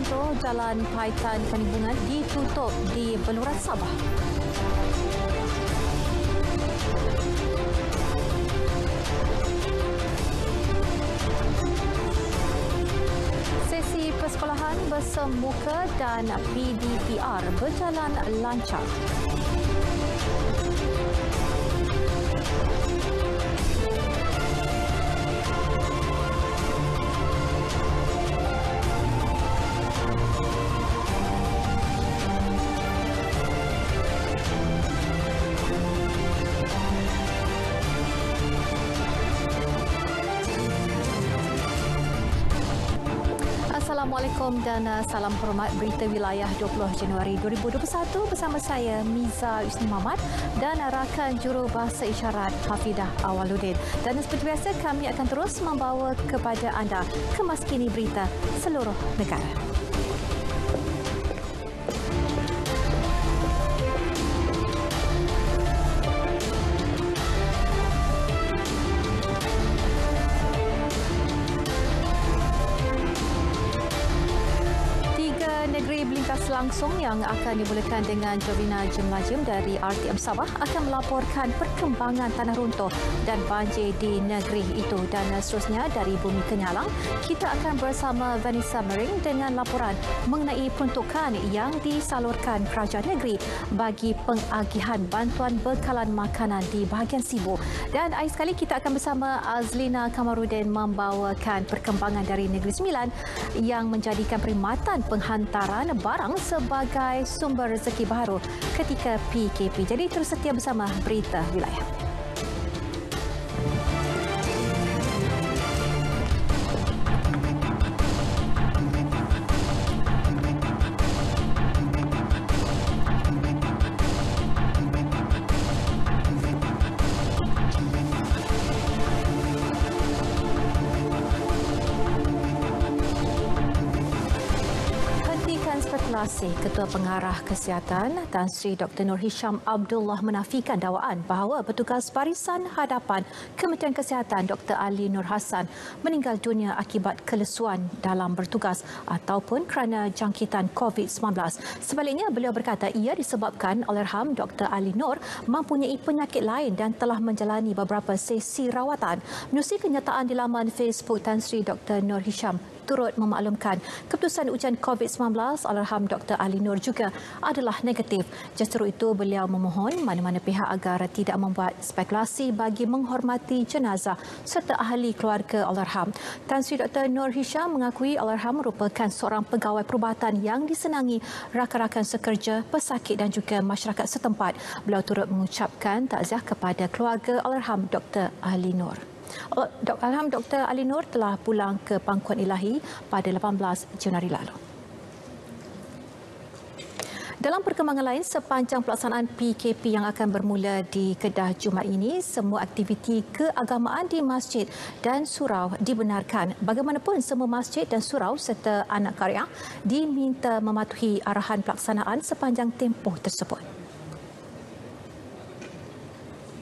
contoh Jalan Paitan Penibungan ditutup di Beluran Sabah. Sesi persekolahan bersemuka dan PDPR berjalan lancar. Assalamualaikum dan salam hormat Berita Wilayah 20 Januari 2021 bersama saya Miza Usni Muhammad dan rakan jurubahasa isyarat Hafidah Awaluddin. Dan seperti biasa kami akan terus membawa kepada anda kemaskini berita seluruh negara. Negeri berlintas langsung yang akan dimulakan dengan Jovina Jemlajim dari RTM Sabah akan melaporkan perkembangan tanah runtuh dan banjir di negeri itu. Dan seterusnya dari Bumi Kenyalang, kita akan bersama Vanessa Mering dengan laporan mengenai peruntukan yang disalurkan kerajaan negeri bagi pengagihan bantuan bekalan makanan di bahagian Sibu. Dan akhir sekali kita akan bersama Azlina Kamarudin membawakan perkembangan dari Negeri Sembilan yang menjadikan perkhidmatan penghantaran barang sebagai sumber rezeki baru ketika PKP. Jadi terus setia bersama Berita Wilayah. Ketua Pengarah Kesihatan Tan Sri Dr. Nur Hisham Abdullah menafikan dakwaan bahawa petugas barisan hadapan Kementerian Kesihatan Dr. Ali Nur Hassan meninggal dunia akibat kelesuan dalam bertugas ataupun kerana jangkitan COVID-19. Sebaliknya, beliau berkata ia disebabkan Allahyarham Dr. Ali Nur mempunyai penyakit lain dan telah menjalani beberapa sesi rawatan. Menerusi kenyataan di laman Facebook, Tan Sri Dr. Nur Hisham turut memaklumkan keputusan ujian COVID-19 Allahyarham Dr. Ali Nur juga adalah negatif. Justru itu, beliau memohon mana-mana pihak agar tidak membuat spekulasi bagi menghormati jenazah serta ahli keluarga Allahyarham. Tan Sri Dr. Nur Hisham mengakui Allahyarham merupakan seorang pegawai perubatan yang disenangi rakan-rakan sekerja, pesakit dan juga masyarakat setempat. Beliau turut mengucapkan takziah kepada keluarga Allahyarham Dr. Ali Nur. Allahyarham Dr. Ali Nur telah pulang ke pangkuan ilahi pada 18 Januari lalu. Dalam perkembangan lain, sepanjang pelaksanaan PKP yang akan bermula di Kedah Jumaat ini, semua aktiviti keagamaan di masjid dan surau dibenarkan. Bagaimanapun, semua masjid dan surau serta anak karya diminta mematuhi arahan pelaksanaan sepanjang tempoh tersebut.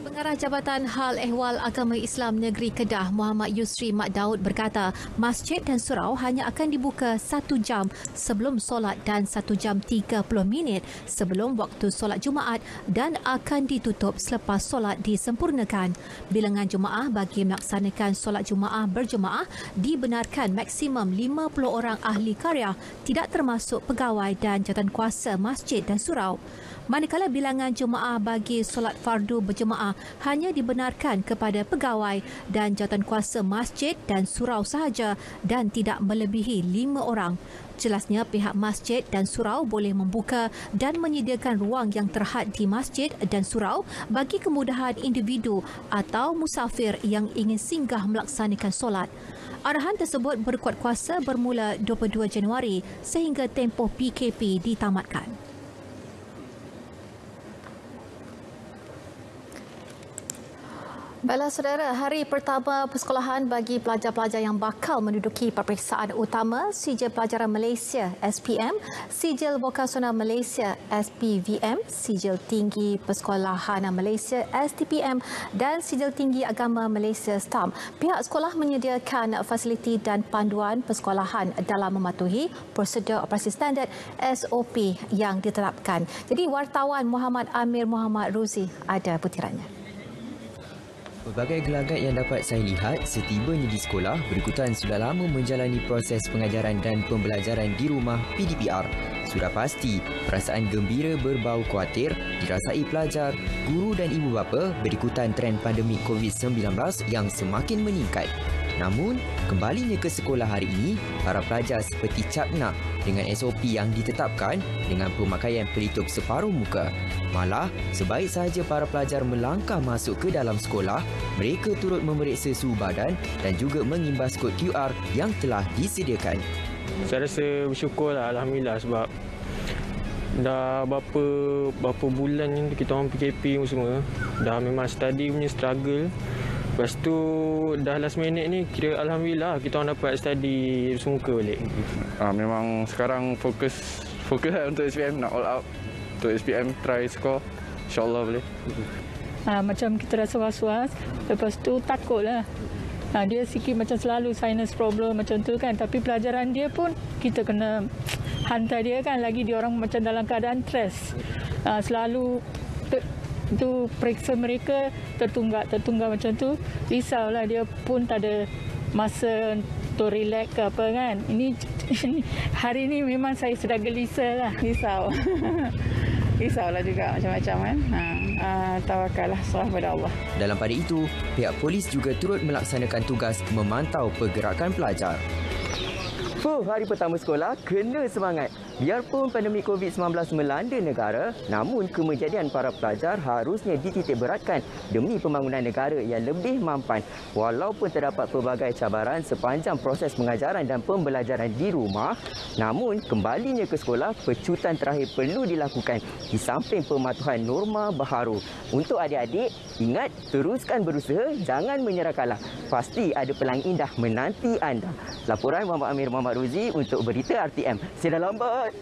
Pengarah Jabatan Hal Ehwal Agama Islam Negeri Kedah, Muhammad Yusri Mak Daud berkata, masjid dan surau hanya akan dibuka 1 jam sebelum solat dan 1 jam 30 minit sebelum waktu solat Jumaat dan akan ditutup selepas solat disempurnakan. Bilangan jemaah bagi melaksanakan solat Jumaat berjemaah dibenarkan maksimum 50 orang ahli karya, tidak termasuk pegawai dan jawatankuasa masjid dan surau. Manakala bilangan jemaah bagi solat fardu berjemaah hanya dibenarkan kepada pegawai dan jawatankuasa masjid dan surau sahaja dan tidak melebihi 5 orang. Jelasnya, pihak masjid dan surau boleh membuka dan menyediakan ruang yang terhad di masjid dan surau bagi kemudahan individu atau musafir yang ingin singgah melaksanakan solat. Arahan tersebut berkuat kuasa bermula 22 Januari sehingga tempoh PKP ditamatkan. Baiklah saudara, hari pertama persekolahan bagi pelajar-pelajar yang bakal menduduki peperiksaan utama Sijil Pelajaran Malaysia SPM, Sijil Vokasional Malaysia SPVM, Sijil Tinggi Persekolahan Malaysia STPM dan Sijil Tinggi Agama Malaysia STAM. Pihak sekolah menyediakan fasiliti dan panduan persekolahan dalam mematuhi prosedur operasi standard SOP yang ditetapkan. Jadi wartawan Muhammad Amir Muhammad Ruzi ada butirannya. Pelbagai gelagat yang dapat saya lihat setibanya di sekolah berikutan sudah lama menjalani proses pengajaran dan pembelajaran di rumah PDPR. Sudah pasti, perasaan gembira berbau khawatir dirasai pelajar, guru dan ibu bapa berikutan trend pandemik COVID-19 yang semakin meningkat. Namun, kembalinya ke sekolah hari ini, para pelajar seperti cakna dengan SOP yang ditetapkan dengan pemakaian pelitup separuh muka. Malah, sebaik sahaja para pelajar melangkah masuk ke dalam sekolah, mereka turut memeriksa suhu badan dan juga mengimbas kod QR yang telah disediakan. Saya rasa bersyukurlah, alhamdulillah, sebab dah berapa bulan ni kita orang PKP semua, dah memang study punya struggle. Lepas tu dah last minute ni kira alhamdulillah kita orang dapat study semuka balik. Memang sekarang fokus lah untuk SPM, nak all out untuk SPM, try score, insyaAllah boleh. Macam kita rasa was-was, lepas tu takutlah. Dia sikit macam selalu sinus problem macam tu kan, tapi pelajaran dia pun kita kena hantar dia kan, lagi dia orang macam dalam keadaan stres. Selalu tu periksa mereka tertunggak macam tu, risaulah, dia pun tak ada masa untuk relax ke apa kan. Ini hari ni memang saya sudah gelisah lah, risaulah juga macam-macam kan. Tawakallah, serah pada Allah. Dalam pada itu, pihak polis juga turut melaksanakan tugas memantau pergerakan pelajar. Hari pertama sekolah kena semangat. Biarpun pandemik COVID-19 melanda negara, namun kemejadian para pelajar harusnya dititik beratkan demi pembangunan negara yang lebih mampan. Walaupun terdapat pelbagai cabaran sepanjang proses pengajaran dan pembelajaran di rumah, namun kembalinya ke sekolah pecutan terakhir perlu dilakukan di samping pematuhan norma baharu. Untuk adik-adik, ingat teruskan berusaha, jangan menyerah kalah. Pasti ada pelangi indah menanti anda. Laporan Muhammad Amir Muhammad Ruzi untuk Berita RTM. Saya dah lambat.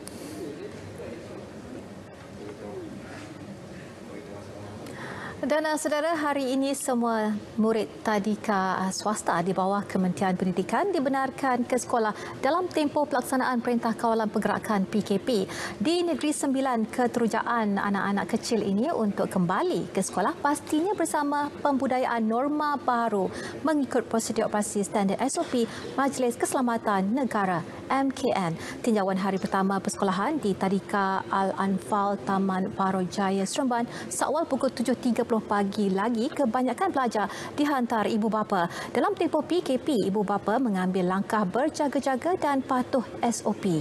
Dan saudara, hari ini semua murid tadika swasta di bawah Kementerian Pendidikan dibenarkan ke sekolah dalam tempoh pelaksanaan Perintah Kawalan Pergerakan PKP. Di Negeri Sembilan, keterujaan anak-anak kecil ini untuk kembali ke sekolah pastinya bersama pembudayaan norma baru mengikut prosedur operasi standard SOP Majlis Keselamatan Negara MKN. Tinjauan hari pertama persekolahan di Tadika Al-Anfal Taman Baro Jaya Seremban seawal pukul 7.30 pagi lagi, kebanyakan pelajar dihantar ibu bapa. Dalam tempoh PKP, ibu bapa mengambil langkah berjaga-jaga dan patuh SOP.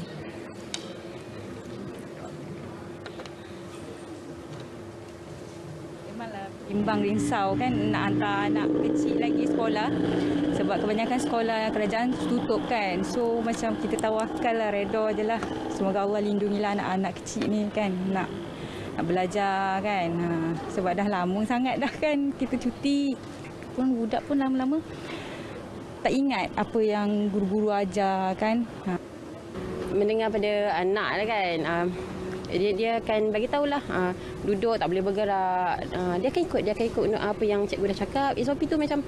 Timbang risau kan nak hantar anak kecil lagi sekolah, sebab kebanyakan sekolah kerajaan tutup kan. So macam kita tawakal lah, redha je lah. Semoga Allah lindungilah anak-anak kecil ni kan, nak belajar kan. Sebab dah lama sangat dah kan kita cuti. Pun budak pun lama-lama tak ingat apa yang guru-guru ajar kan. Mendengar pada anak lah kan, dia akan bagi tahulah, duduk tak boleh bergerak. Dia akan ikut apa yang cikgu dah cakap. SOP tu macam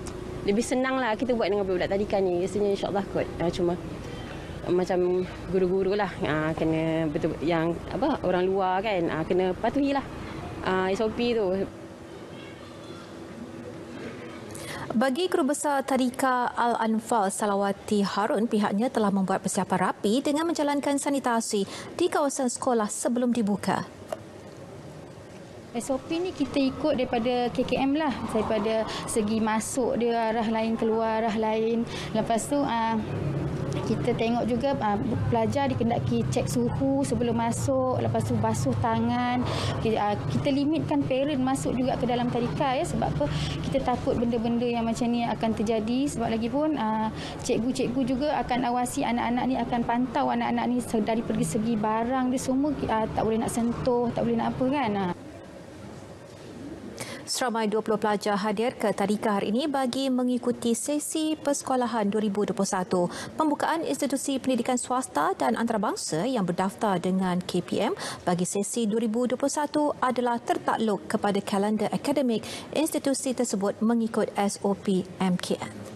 lebih senang lah kita buat dengan budak-budak tadika ni. Rasanya insyaAllah kot. Cuma macam guru-guru lah kena betul, yang orang luar kan kena patuhilah SOP tu. Bagi Guru Besar Tadika Al-Anfal Salawati Harun, pihaknya telah membuat persiapan rapi dengan menjalankan sanitasi di kawasan sekolah sebelum dibuka. SOP ni kita ikut daripada KKM lah, daripada segi masuk dia arah lain, keluar arah lain. Lepas tu kita tengok juga pelajar dikendaki cek suhu sebelum masuk, lepas tu basuh tangan. Kita limitkan parent masuk juga ke dalam tadika ya, sebab apa? Kita takut benda-benda yang macam ni akan terjadi. Sebab lagi pun cikgu-cikgu juga akan awasi anak-anak ni, akan pantau anak-anak ni dari pergi segi barang dia semua tak boleh nak sentuh, tak boleh nak apa kan. Seramai 20 pelajar hadir ke tadika hari ini bagi mengikuti sesi persekolahan 2021. Pembukaan institusi pendidikan swasta dan antarabangsa yang berdaftar dengan KPM bagi sesi 2021 adalah tertakluk kepada kalender akademik institusi tersebut mengikut SOP MKN.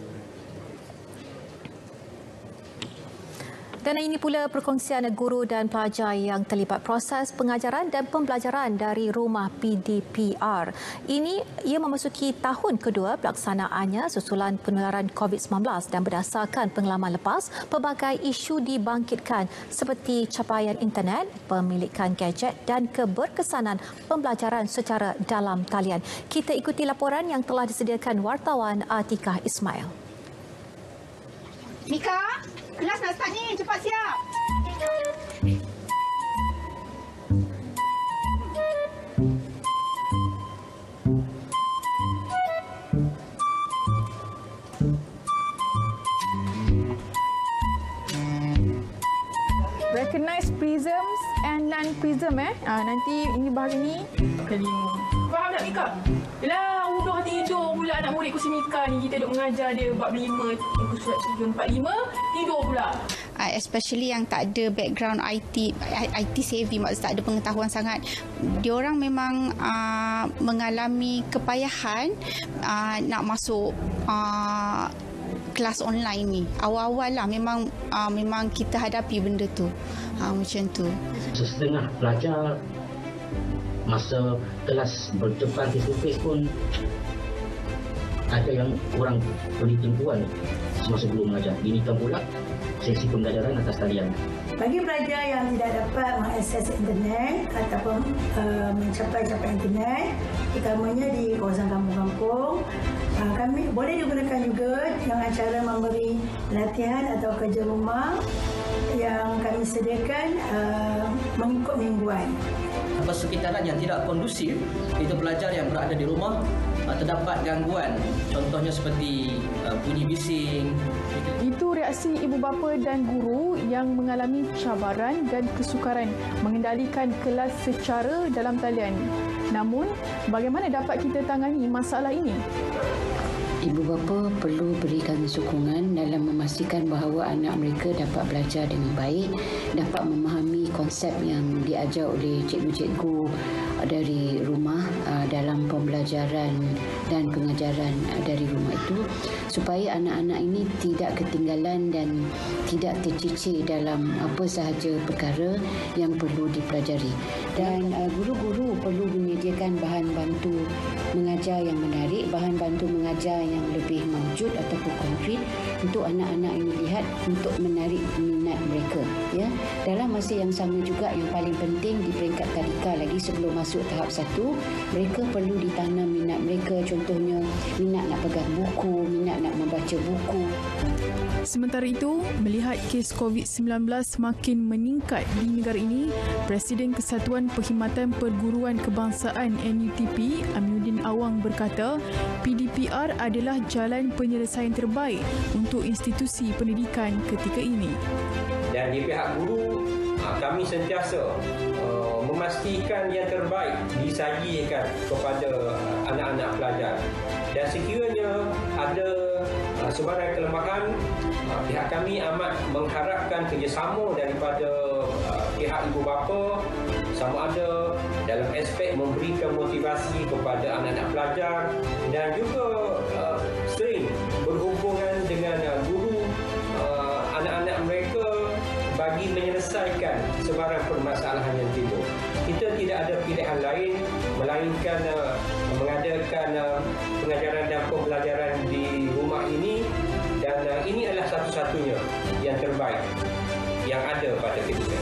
Dan ini pula perkongsian guru dan pelajar yang terlibat proses pengajaran dan pembelajaran dari rumah PDPR. Ia memasuki tahun kedua pelaksanaannya susulan penularan COVID-19 dan berdasarkan pengalaman lepas, pelbagai isu dibangkitkan seperti capaian internet, pemilikan gadget dan keberkesanan pembelajaran secara dalam talian. Kita ikuti laporan yang telah disediakan wartawan Atikah Ismail. Mika, kelas nak start ni. Cepat siap. Recognize prisms and non-prism nanti ini bahagian ni kelima. Faham tak, Mika? Yelah, udah tidur pula anak murid kursi Mika ni. Kita duk mengajar dia bab 5, muka surat 345, tidur pula. Especially yang tak ada background IT savvy, maksud tak ada pengetahuan sangat. Diorang memang mengalami kepayahan nak masuk kelas online ni. Awal-awal lah memang kita hadapi benda tu. Macam tu. Setengah pelajar masa kelas berdepan face to face pun ada yang kurang beri tumpuan semasa belum mengajar. Ini kan pula sesi pembelajaran atas talian. Bagi pelajar yang tidak dapat mengakses internet ataupun mencapai internet, utamanya di kawasan kampung-kampung, kami boleh digunakan juga dengan cara memberi latihan atau kerja rumah yang kami sediakan mengikut mingguan. Persekitaran yang tidak kondusif, itu pelajar yang berada di rumah terdapat gangguan, contohnya seperti bunyi bising. Itu reaksi ibu bapa dan guru yang mengalami cabaran dan kesukaran mengendalikan kelas secara dalam talian. Namun, bagaimana dapat kita tangani masalah ini? Ibu bapa perlu berikan sokongan dalam memastikan bahawa anak mereka dapat belajar dengan baik, dapat memahami konsep yang diajar oleh cikgu-cikgu dari rumah dalam pembelajaran dan pengajaran dari rumah itu, supaya anak-anak ini tidak ketinggalan dan tidak tercicir dalam apa sahaja perkara yang perlu dipelajari. Dan guru-guru perlu menyediakan bahan bantu mengajar yang menarik, bahan bantu mengajar yang lebih maujud ataupun konkret untuk anak-anak ini lihat untuk menarik minat mereka. Ya, dalam masa yang sama juga yang paling penting di peringkat tadika lagi sebelum masuk tahap 1, mereka perlu ditanam minat mereka, contohnya minat nak pegang buku, minat nak membaca buku. Sementara itu, melihat kes COVID-19 semakin meningkat di negara ini, Presiden Kesatuan Perkhidmatan Perguruan Kebangsaan NUTP, Aminuddin Awang berkata, PDPR adalah jalan penyelesaian terbaik untuk institusi pendidikan ketika ini. Dan di pihak guru, kami sentiasa memastikan yang terbaik disajikan kepada anak-anak pelajar. Dan sekiranya ada sebarang kelemahan, pihak kami amat mengharapkan kerjasama daripada pihak ibu bapa, sama ada dalam aspek memberikan motivasi kepada anak-anak pelajar dan juga sering berhubungan dengan guru anak-anak mereka bagi menyelesaikan sebarang permasalahan yang timbul. Kita tidak ada pilihan lain melainkan mengadakan pengajaran dan pembelajaran di rumah ini, dan ini adalah satu-satunya yang terbaik yang ada pada kita.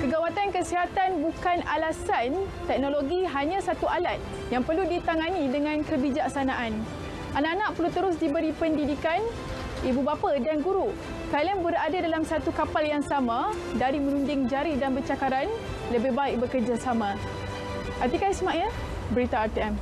Kegawatan kesihatan bukan alasan, teknologi hanya satu alat yang perlu ditangani dengan kebijaksanaan. Anak-anak perlu terus diberi pendidikan, ibu bapa dan guru. Kalian berada dalam satu kapal yang sama, dari menunjing jari dan bercakaran, lebih baik bekerjasama. Atikah Ismail, Berita RTM.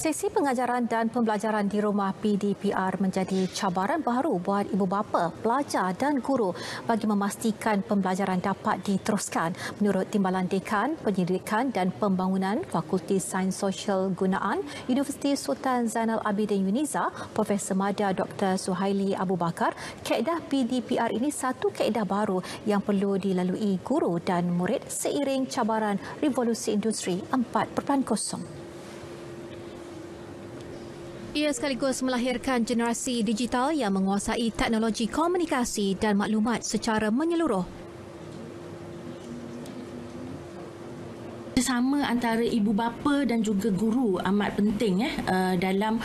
Sesi pengajaran dan pembelajaran di rumah PDPR menjadi cabaran baru buat ibu bapa, pelajar dan guru bagi memastikan pembelajaran dapat diteruskan. Menurut Timbalan Dekan Pendidikan dan Pembangunan Fakulti Sains Sosial Gunaan Universiti Sultan Zainal Abidin Uniza, Profesor Mada Dr. Suhaili Abu Bakar, kaedah PDPR ini satu kaedah baru yang perlu dilalui guru dan murid seiring cabaran revolusi industri 4.0. Ia sekaligus melahirkan generasi digital yang menguasai teknologi komunikasi dan maklumat secara menyeluruh. Kerjasama antara ibu bapa dan juga guru amat penting dalam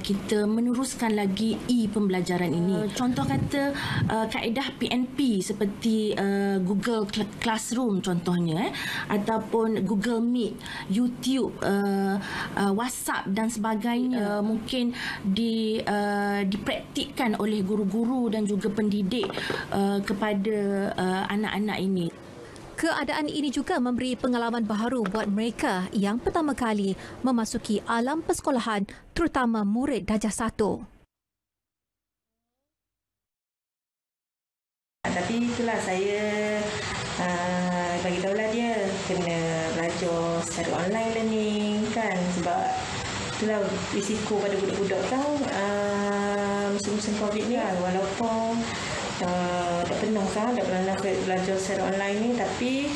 kita meneruskan lagi e-pembelajaran ini. Contoh kata kaedah PNP seperti Google Classroom contohnya, ataupun Google Meet, YouTube, WhatsApp dan sebagainya mungkin dipraktikkan oleh guru-guru dan juga pendidik kepada anak-anak ini. Keadaan ini juga memberi pengalaman baharu buat mereka yang pertama kali memasuki alam persekolahan, terutama murid darjah 1. Tapi itulah saya bagi tahulah dia kena belajar secara online learning kan, sebab itulah risiko pada budak-budak kan musim-musim COVID ni kan, walaupun tak pernah belajar secara online ni, tapi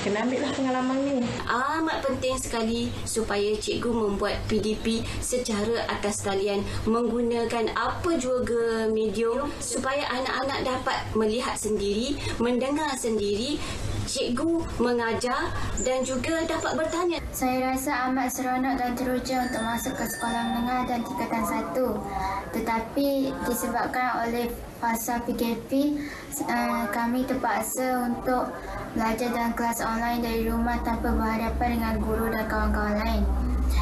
kena ambil lah pengalaman ni. Amat penting sekali supaya cikgu membuat PDP secara atas talian menggunakan apa juga medium supaya anak-anak dapat melihat sendiri, mendengar sendiri, cikgu mengajar dan juga dapat bertanya. Saya rasa amat seronok dan teruja untuk masuk ke sekolah menengah dan tingkatan 1. Tetapi disebabkan oleh fasa PKP, kami terpaksa untuk belajar dalam kelas online dari rumah tanpa berhadapan dengan guru dan kawan-kawan lain.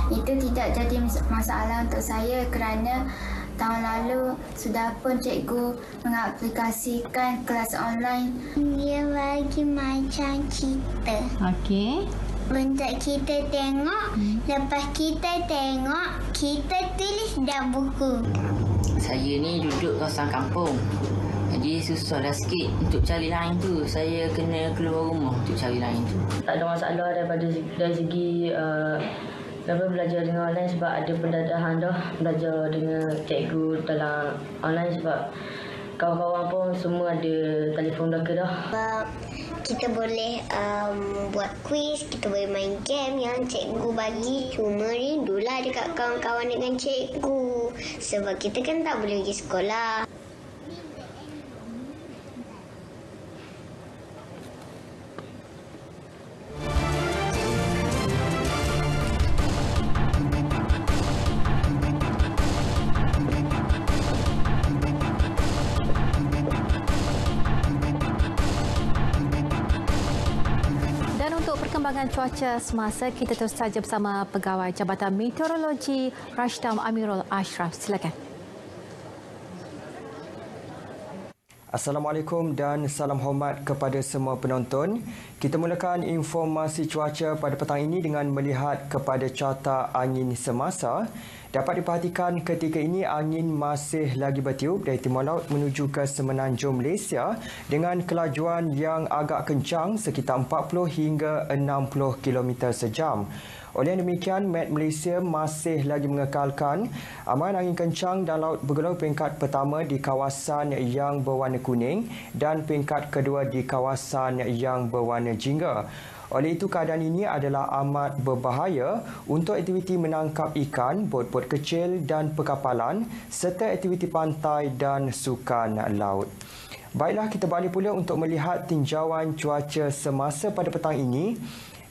Itu tidak jadi masalah untuk saya kerana tahun lalu sudah pun cikgu mengaplikasikan kelas online. Dia bagi macam cerita. Okey. Untuk kita tengok, lepas kita tengok, kita tulis dalam buku. Saya ni duduk kawasan kampung. Jadi susahlah sikit untuk cari line tu. Saya kena keluar rumah untuk cari line tu. Tak ada masalah dari segi belajar dengan online, sebab ada pendadahan dah belajar dengan cikgu dalam online, sebab kawan-kawan pun semua ada telefon belaka dah. Sebab kita boleh buat kuis, kita boleh main game yang cikgu bagi. Cuma rindulah dekat kawan-kawan dengan cikgu, sebab kita kan tak boleh pergi sekolah. Perkembangan cuaca semasa, kita terus saja bersama Pegawai Jabatan Meteorologi Rashdam Amirul Ashraf. Silakan. Assalamualaikum dan salam hormat kepada semua penonton. Kita mulakan informasi cuaca pada petang ini dengan melihat kepada carta angin semasa. Dapat diperhatikan ketika ini angin masih lagi bertiup dari timur laut menuju ke semenanjung Malaysia dengan kelajuan yang agak kencang sekitar 40 hingga 60 km sejam. Oleh demikian, Met Malaysia masih lagi mengekalkan amaran angin kencang dan laut bergelombang peringkat pertama di kawasan yang berwarna kuning dan peringkat kedua di kawasan yang berwarna jingga. Oleh itu, keadaan ini adalah amat berbahaya untuk aktiviti menangkap ikan, bot-bot kecil dan perkapalan serta aktiviti pantai dan sukan laut. Baiklah, kita balik pula untuk melihat tinjauan cuaca semasa pada petang ini.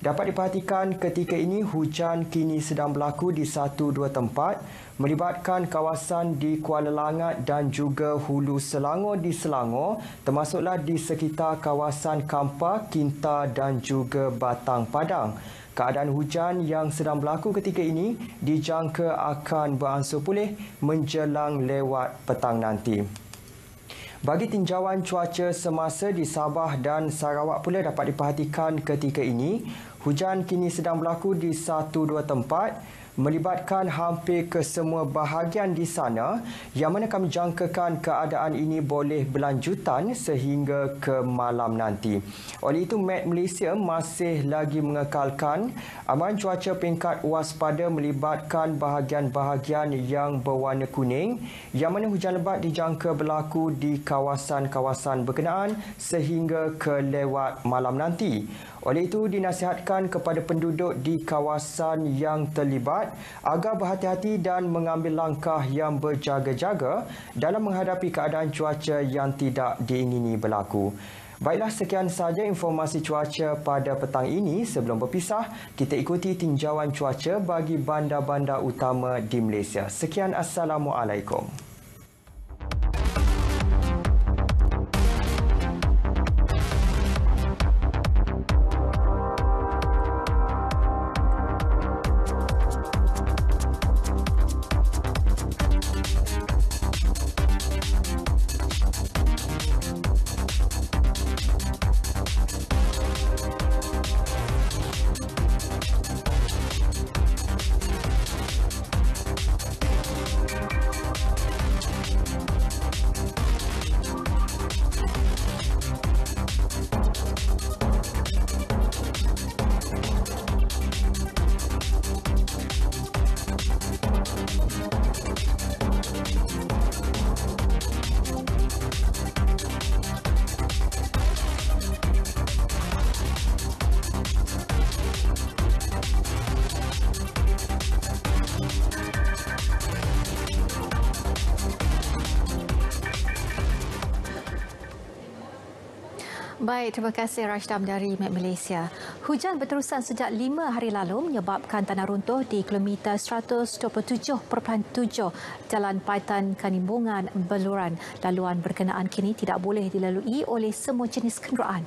Dapat diperhatikan ketika ini hujan kini sedang berlaku di 1-2 tempat melibatkan kawasan di Kuala Langat dan juga Hulu Selangor di Selangor, termasuklah di sekitar kawasan Kampar, Kinta dan juga Batang Padang. Keadaan hujan yang sedang berlaku ketika ini dijangka akan beransur pulih menjelang lewat petang nanti. Bagi tinjauan cuaca semasa di Sabah dan Sarawak pula dapat diperhatikan ketika ini, hujan kini sedang berlaku di 1-2 tempat melibatkan hampir kesemua bahagian di sana yang mana kami jangkakan keadaan ini boleh berlanjutan sehingga ke malam nanti. Oleh itu, Met Malaysia masih lagi mengekalkan amaran cuaca peringkat waspada melibatkan bahagian-bahagian yang berwarna kuning yang mana hujan lebat dijangka berlaku di kawasan-kawasan berkenaan sehingga ke lewat malam nanti. Oleh itu, dinasihatkan kepada penduduk di kawasan yang terlibat agar berhati-hati dan mengambil langkah yang berjaga-jaga dalam menghadapi keadaan cuaca yang tidak diingini berlaku. Baiklah, sekian sahaja informasi cuaca pada petang ini. Sebelum berpisah, kita ikuti tinjauan cuaca bagi bandar-bandar utama di Malaysia. Sekian, Assalamualaikum. Baik, terima kasih Rashdam dari Met Malaysia. Hujan berterusan sejak 5 hari lalu menyebabkan tanah runtuh di kilometer 127.7 Jalan Paitan Kanimbungan, Beluran. Laluan berkenaan kini tidak boleh dilalui oleh semua jenis kenderaan.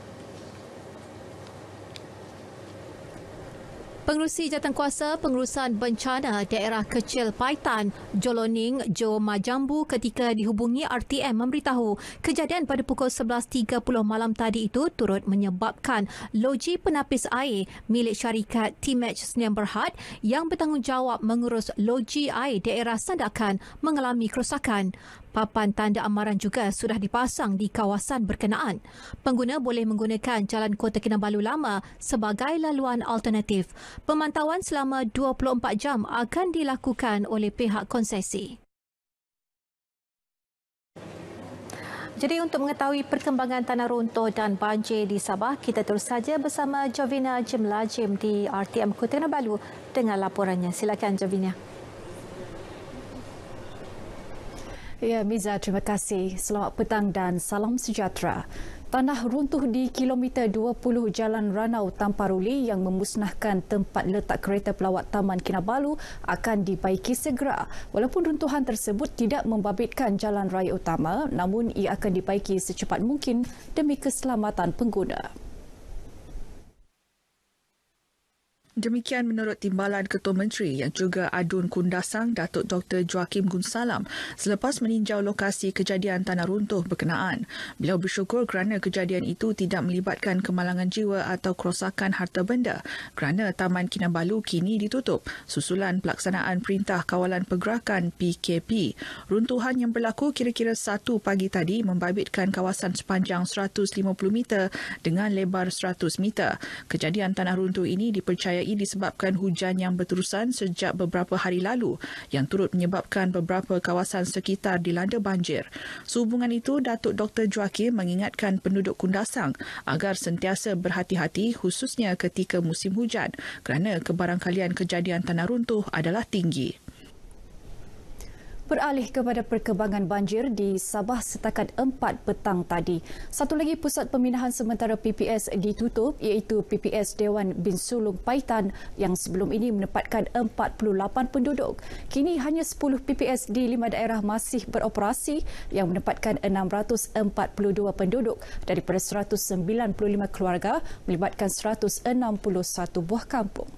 Pengerusi Jawatankuasa Pengurusan Bencana Daerah Kecil Paitan, Joloning, Jo Majambu ketika dihubungi RTM memberitahu kejadian pada pukul 11.30 malam tadi itu turut menyebabkan loji penapis air milik syarikat T-Match Sdn Bhd yang bertanggungjawab mengurus loji air daerah Sandakan mengalami kerosakan. Papan tanda amaran juga sudah dipasang di kawasan berkenaan. Pengguna boleh menggunakan Jalan Kota Kinabalu Lama sebagai laluan alternatif. Pemantauan selama 24 jam akan dilakukan oleh pihak konsesi. Jadi untuk mengetahui perkembangan tanah runtuh dan banjir di Sabah, kita terus saja bersama Jovina Jimlajim di RTM Kota Kinabalu dengan laporannya. Silakan Jovina. Ya, Miza, terima kasih. Selamat petang dan salam sejahtera. Tanah runtuh di kilometer 20 Jalan Ranau Tamparuli yang memusnahkan tempat letak kereta pelawat Taman Kinabalu akan dibaiki segera. Walaupun runtuhan tersebut tidak membabitkan jalan raya utama, namun ia akan dibaiki secepat mungkin demi keselamatan pengguna. Demikian menurut Timbalan Ketua Menteri yang juga Adun Kundasang Datuk Dr. Joakim Gunsalam selepas meninjau lokasi kejadian tanah runtuh berkenaan. Beliau bersyukur kerana kejadian itu tidak melibatkan kemalangan jiwa atau kerosakan harta benda kerana Taman Kinabalu kini ditutup susulan pelaksanaan Perintah Kawalan Pergerakan PKP. Runtuhan yang berlaku kira-kira 1 pagi tadi membabitkan kawasan sepanjang 150 meter dengan lebar 100 meter. Kejadian tanah runtuh ini dipercayai disebabkan hujan yang berterusan sejak beberapa hari lalu yang turut menyebabkan beberapa kawasan sekitar dilanda banjir. Sehubungan itu, Datuk Dr. Joakim mengingatkan penduduk Kundasang agar sentiasa berhati-hati khususnya ketika musim hujan kerana kebarangkalian kejadian tanah runtuh adalah tinggi. Beralih kepada perkembangan banjir di Sabah setakat 4 petang tadi. Satu lagi pusat peminahan sementara PPS ditutup iaitu PPS Dewan Bin Sulung Paitan yang sebelum ini menempatkan 48 penduduk. Kini hanya 10 PPS di 5 daerah masih beroperasi yang menempatkan 642 penduduk daripada 195 keluarga melibatkan 161 buah kampung.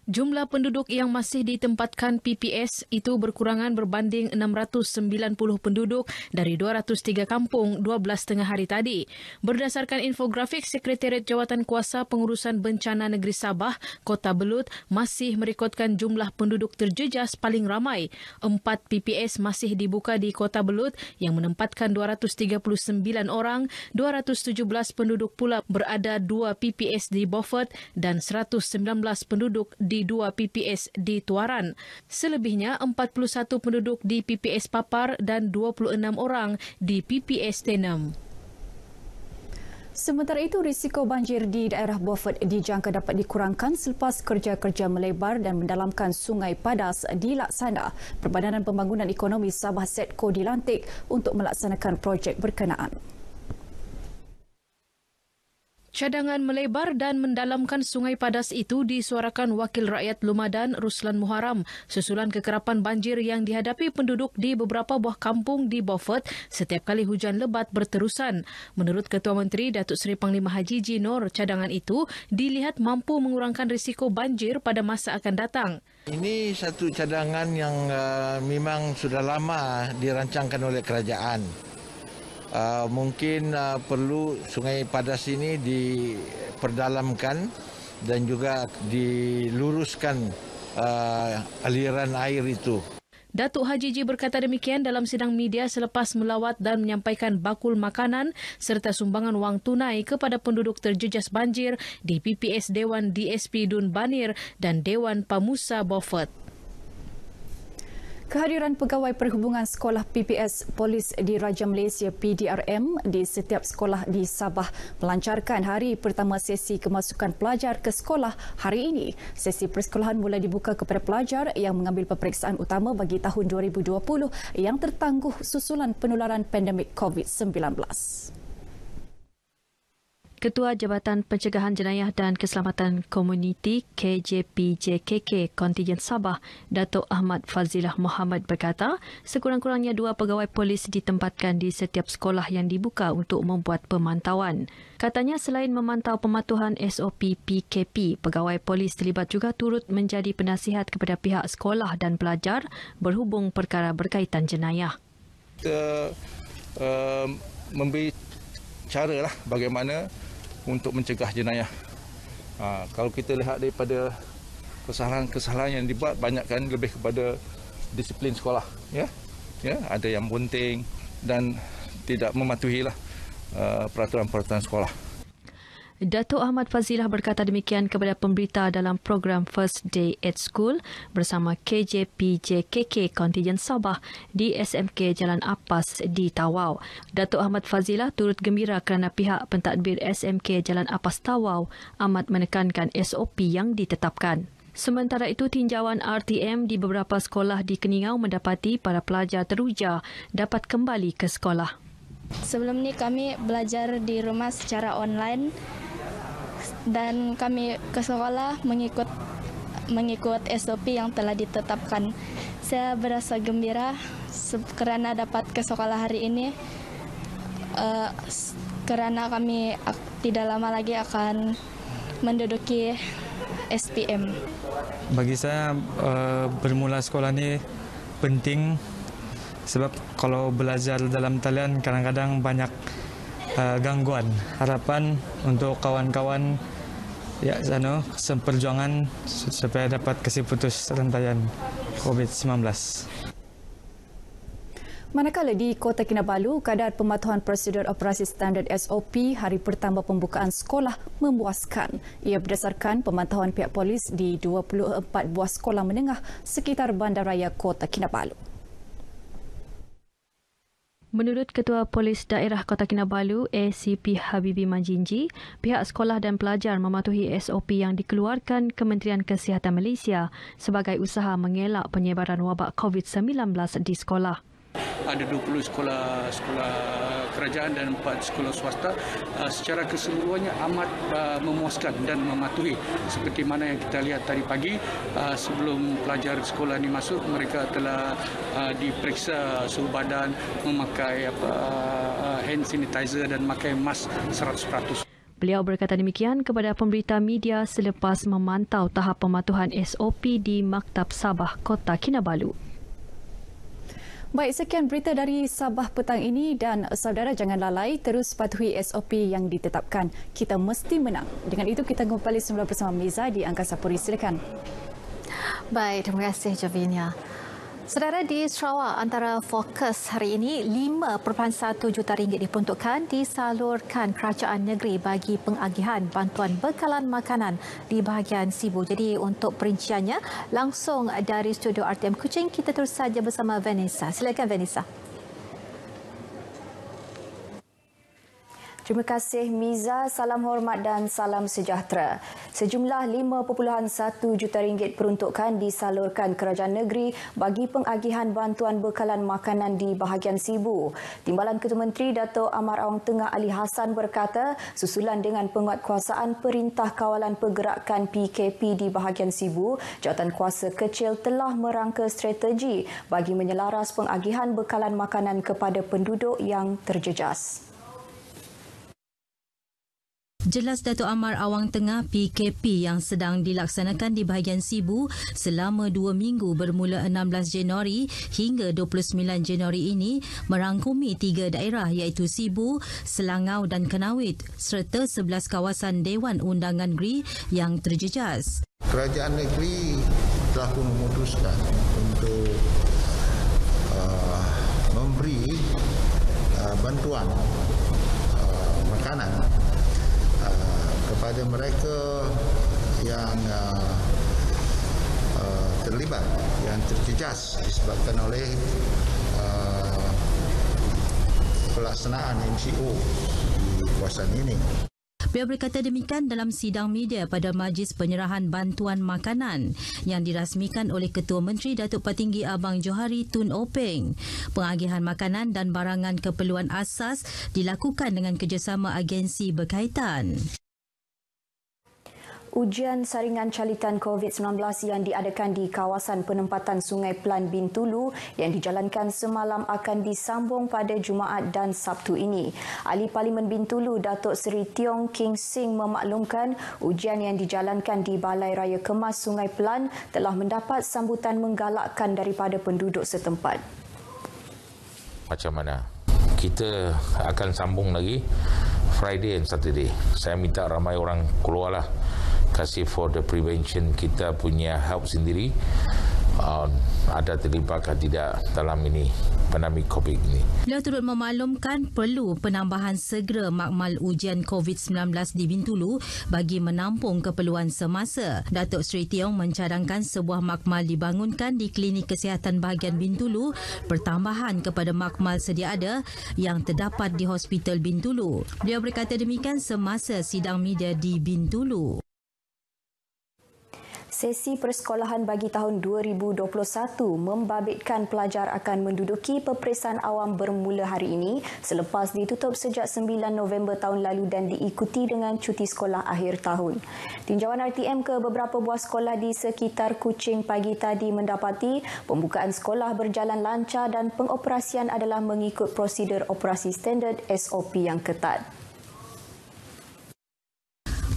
Jumlah penduduk yang masih ditempatkan PPS itu berkurangan berbanding 690 penduduk dari 203 kampung 12 tengah hari tadi. Berdasarkan infografik Sekretariat Jawatan Kuasa Pengurusan Bencana Negeri Sabah, Kota Belud masih merekodkan jumlah penduduk terjejas paling ramai. 4 PPS masih dibuka di Kota Belud yang menempatkan 239 orang, 217 penduduk pula berada 2 PPS di Beaufort dan 119 penduduk di 2 PPS di Tuaran. Selebihnya 41 penduduk di PPS Papar dan 26 orang di PPS Tenem. Sementara itu, risiko banjir di daerah Beaufort dijangka dapat dikurangkan selepas kerja-kerja melebar dan mendalamkan Sungai Padas dilaksana. Perbadanan Pembangunan Ekonomi Sabah SETCO dilantik untuk melaksanakan projek berkenaan. Cadangan melebar dan mendalamkan Sungai Padas itu disuarakan Wakil Rakyat Lumadan Ruslan Muharam susulan kekerapan banjir yang dihadapi penduduk di beberapa buah kampung di Beaufort setiap kali hujan lebat berterusan. Menurut Ketua Menteri Datuk Seri Panglima Haji Ji Nur, cadangan itu dilihat mampu mengurangkan risiko banjir pada masa akan datang. Ini satu cadangan yang memang sudah lama dirancangkan oleh kerajaan. Mungkin perlu Sungai Padas ini diperdalamkan dan juga diluruskan aliran air itu. Datuk Haji Ji berkata demikian dalam sidang media selepas melawat dan menyampaikan bakul makanan serta sumbangan wang tunai kepada penduduk terjejas banjir di PPS Dewan DSP Dun Banir dan Dewan Pamusa Beaufort. Kehadiran pegawai perhubungan sekolah PPS Polis di Raja Malaysia PDRM di setiap sekolah di Sabah melancarkan hari pertama sesi kemasukan pelajar ke sekolah hari ini. Sesi persekolahan mula dibuka kepada pelajar yang mengambil peperiksaan utama bagi tahun 2020 yang tertangguh susulan penularan pandemik COVID-19. Ketua Jabatan Pencegahan Jenayah dan Keselamatan Komuniti KJPJKK Kontijen Sabah, Datuk Ahmad Fazilah Muhammad berkata, sekurang-kurangnya 2 pegawai polis ditempatkan di setiap sekolah yang dibuka untuk membuat pemantauan. Katanya selain memantau pematuhan SOP PKP, pegawai polis terlibat juga turut menjadi penasihat kepada pihak sekolah dan pelajar berhubung perkara berkaitan jenayah. Kita memberi cara bagaimana untuk mencegah jenayah. Kalau kita lihat daripada kesalahan-kesalahan yang dibuat, banyak kan lebih kepada disiplin sekolah. Ya, ada yang bunting dan tidak mematuhilah peraturan-peraturan sekolah. Datuk Ahmad Fazilah berkata demikian kepada pemberita dalam program First Day at School bersama KJPJKK Kontijen Sabah di SMK Jalan Apas di Tawau. Datuk Ahmad Fazilah turut gembira kerana pihak pentadbir SMK Jalan Apas Tawau amat menekankan SOP yang ditetapkan. Sementara itu, tinjauan RTM di beberapa sekolah di Keningau mendapati para pelajar teruja dapat kembali ke sekolah. Sebelum ni kami belajar di rumah secara online dan kami ke sekolah mengikut SOP yang telah ditetapkan. Saya berasa gembira kerana dapat ke sekolah hari ini kerana kami tidak lama lagi akan menduduki SPM. Bagi saya bermula sekolah ni penting sebab kalau belajar dalam talian kadang-kadang banyak gangguan. Harapan untuk kawan-kawan seperjuangan supaya dapat kasih putus rantaian COVID-19. Manakala di Kota Kinabalu, kadar pematuhan prosedur operasi standard SOP hari pertama pembukaan sekolah memuaskan. Ia berdasarkan pemantauan pihak polis di 24 buah sekolah menengah sekitar Bandaraya Kota Kinabalu. Menurut Ketua Polis Daerah Kota Kinabalu, ACP Habibi Majinji, pihak sekolah dan pelajar mematuhi SOP yang dikeluarkan Kementerian Kesihatan Malaysia sebagai usaha mengelak penyebaran wabak COVID-19 di sekolah. Ada 20 sekolah kerajaan dan 4 sekolah swasta. Secara keseluruhannya amat memuaskan dan mematuhi. Seperti mana yang kita lihat tadi pagi, sebelum pelajar sekolah ini masuk, mereka telah diperiksa suhu badan, memakai hand sanitizer dan memakai mask 100%. Beliau berkata demikian kepada pemberita media selepas memantau tahap pematuhan SOP di Maktab Sabah Kota Kinabalu. Baik, sekian berita dari Sabah petang ini dan saudara jangan lalai terus patuhi SOP yang ditetapkan. Kita mesti menang. Dengan itu kita kembali semula bersama Miza di Angkasa Puri. Silakan. Baik, terima kasih Javinia. Saudara, di Sarawak antara fokus hari ini RM5.1 juta diperuntukkan disalurkan kerajaan negeri bagi pengagihan bantuan bekalan makanan di bahagian Sibu. Jadi untuk perinciannya langsung dari studio RTM Kuching kita terus saja bersama Vanessa. Silakan Vanessa. Terima kasih Miza, salam hormat dan salam sejahtera. Sejumlah RM5.1 juta peruntukan disalurkan kerajaan negeri bagi pengagihan bantuan bekalan makanan di bahagian Sibu. Timbalan Ketua Menteri Dato' Amar Awang Tengah Ali Hassan berkata, susulan dengan penguatkuasaan Perintah Kawalan Pergerakan PKP di bahagian Sibu, Jawatankuasa Kecil telah merangka strategi bagi menyelaras pengagihan bekalan makanan kepada penduduk yang terjejas. Jelas Dato' Amar Awang Tengah, PKP yang sedang dilaksanakan di bahagian Sibu selama 2 minggu bermula 16 Januari hingga 29 Januari ini merangkumi 3 daerah iaitu Sibu, Selangau dan Kenawit serta 11 kawasan Dewan Undangan Negeri yang terjejas. Kerajaan negeri telah pun memutuskan untuk memberi bantuan makanan kepada mereka yang terlibat, yang terjejas disebabkan oleh pelaksanaan MCO di kawasan ini. Beliau berkata demikian dalam sidang media pada Majlis Penyerahan Bantuan Makanan yang dirasmikan oleh Ketua Menteri Datuk Patinggi Abang Johari Tun Openg. Pengagihan makanan dan barangan keperluan asas dilakukan dengan kerjasama agensi berkaitan. Ujian saringan calitan COVID-19 yang diadakan di kawasan penempatan Sungai Pelan Bintulu yang dijalankan semalam akan disambung pada Jumaat dan Sabtu ini. Ahli Parlimen Bintulu Datuk Seri Tiong King Sing memaklumkan ujian yang dijalankan di Balai Raya Kemas Sungai Pelan telah mendapat sambutan menggalakkan daripada penduduk setempat. Macam mana? Kita akan sambung lagi Friday and Saturday. Saya minta ramai orang keluarlah. Kasih for the prevention, kita punya help sendiri ada terlibat atau tidak dalam ini pandemik COVID ini. Beliau turut memaklumkan perlu penambahan segera makmal ujian COVID-19 di Bintulu bagi menampung keperluan semasa. Datuk Seri Tiong mencadangkan sebuah makmal dibangunkan di Klinik Kesihatan Bahagian Bintulu pertambahan kepada makmal sedia ada yang terdapat di Hospital Bintulu. Beliau berkata demikian semasa sidang media di Bintulu. Sesi persekolahan bagi tahun 2021 membabitkan pelajar akan menduduki peperiksaan awam bermula hari ini selepas ditutup sejak 9 November tahun lalu dan diikuti dengan cuti sekolah akhir tahun. Tinjauan RTM ke beberapa buah sekolah di sekitar Kuching pagi tadi mendapati pembukaan sekolah berjalan lancar dan pengoperasian adalah mengikut prosedur operasi standard SOP yang ketat.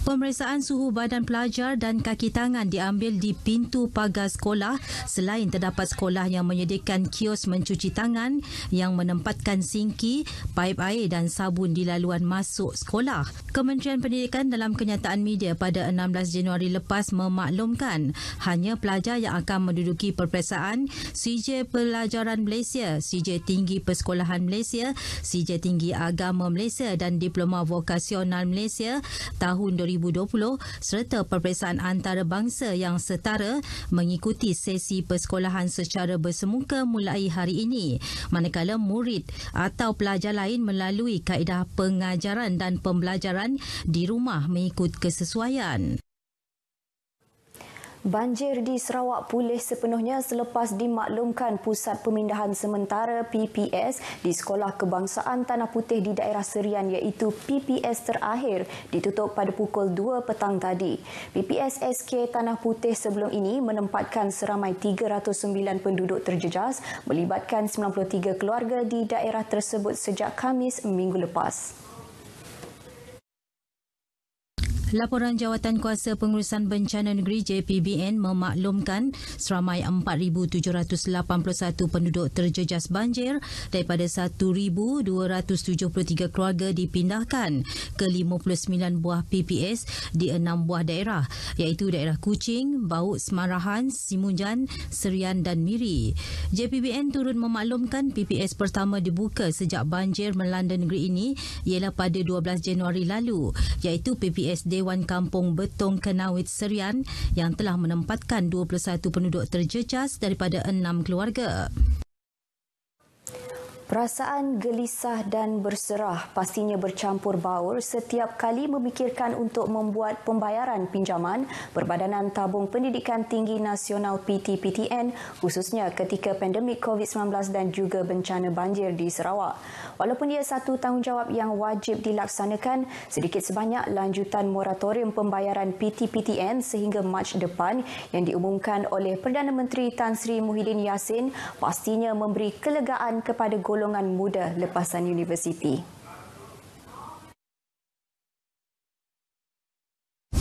Pemeriksaan suhu badan pelajar dan kaki tangan diambil di pintu pagar sekolah selain terdapat sekolah yang menyediakan kios mencuci tangan yang menempatkan sinki, paip air dan sabun di laluan masuk sekolah. Kementerian Pendidikan dalam kenyataan media pada 16 Januari lepas memaklumkan hanya pelajar yang akan menduduki peperiksaan CJ Pelajaran Malaysia, CJ Tinggi Persekolahan Malaysia, CJ Tinggi Agama Malaysia dan Diploma Vokasional Malaysia tahun 2020 serta peperiksaan antarabangsa yang setara mengikuti sesi persekolahan secara bersemuka mulai hari ini, manakala murid atau pelajar lain melalui kaedah pengajaran dan pembelajaran di rumah mengikut kesesuaian. Banjir di Sarawak pulih sepenuhnya selepas dimaklumkan Pusat Pemindahan Sementara PPS di Sekolah Kebangsaan Tanah Putih di daerah Serian iaitu PPS terakhir ditutup pada pukul 2 petang tadi. PPS SK Tanah Putih sebelum ini menempatkan seramai 309 penduduk terjejas melibatkan 93 keluarga di daerah tersebut sejak Khamis minggu lepas. Laporan Jawatan Kuasa Pengurusan Bencana Negeri JPBN memaklumkan seramai 4,781 penduduk terjejas banjir daripada 1,273 keluarga dipindahkan ke 59 buah PPS di 6 buah daerah iaitu daerah Kuching, Baut, Semarahan, Simunjan, Serian dan Miri. JPBN turut memaklumkan PPS pertama dibuka sejak banjir melanda negeri ini ialah pada 12 Januari lalu iaitu PPS Dewan Kampung Betong Kenawit Serian yang telah menempatkan 21 penduduk terjejas daripada 6 keluarga. Perasaan gelisah dan berserah pastinya bercampur baur setiap kali memikirkan untuk membuat pembayaran pinjaman Perbadanan Tabung Pendidikan Tinggi Nasional PTPTN khususnya ketika pandemik COVID-19 dan juga bencana banjir di Sarawak. Walaupun ia satu tanggungjawab yang wajib dilaksanakan, sedikit sebanyak lanjutan moratorium pembayaran PTPTN sehingga Mac depan yang diumumkan oleh Perdana Menteri Tan Sri Muhyiddin Yassin pastinya memberi kelegaan kepada golongan muda lepasan universiti.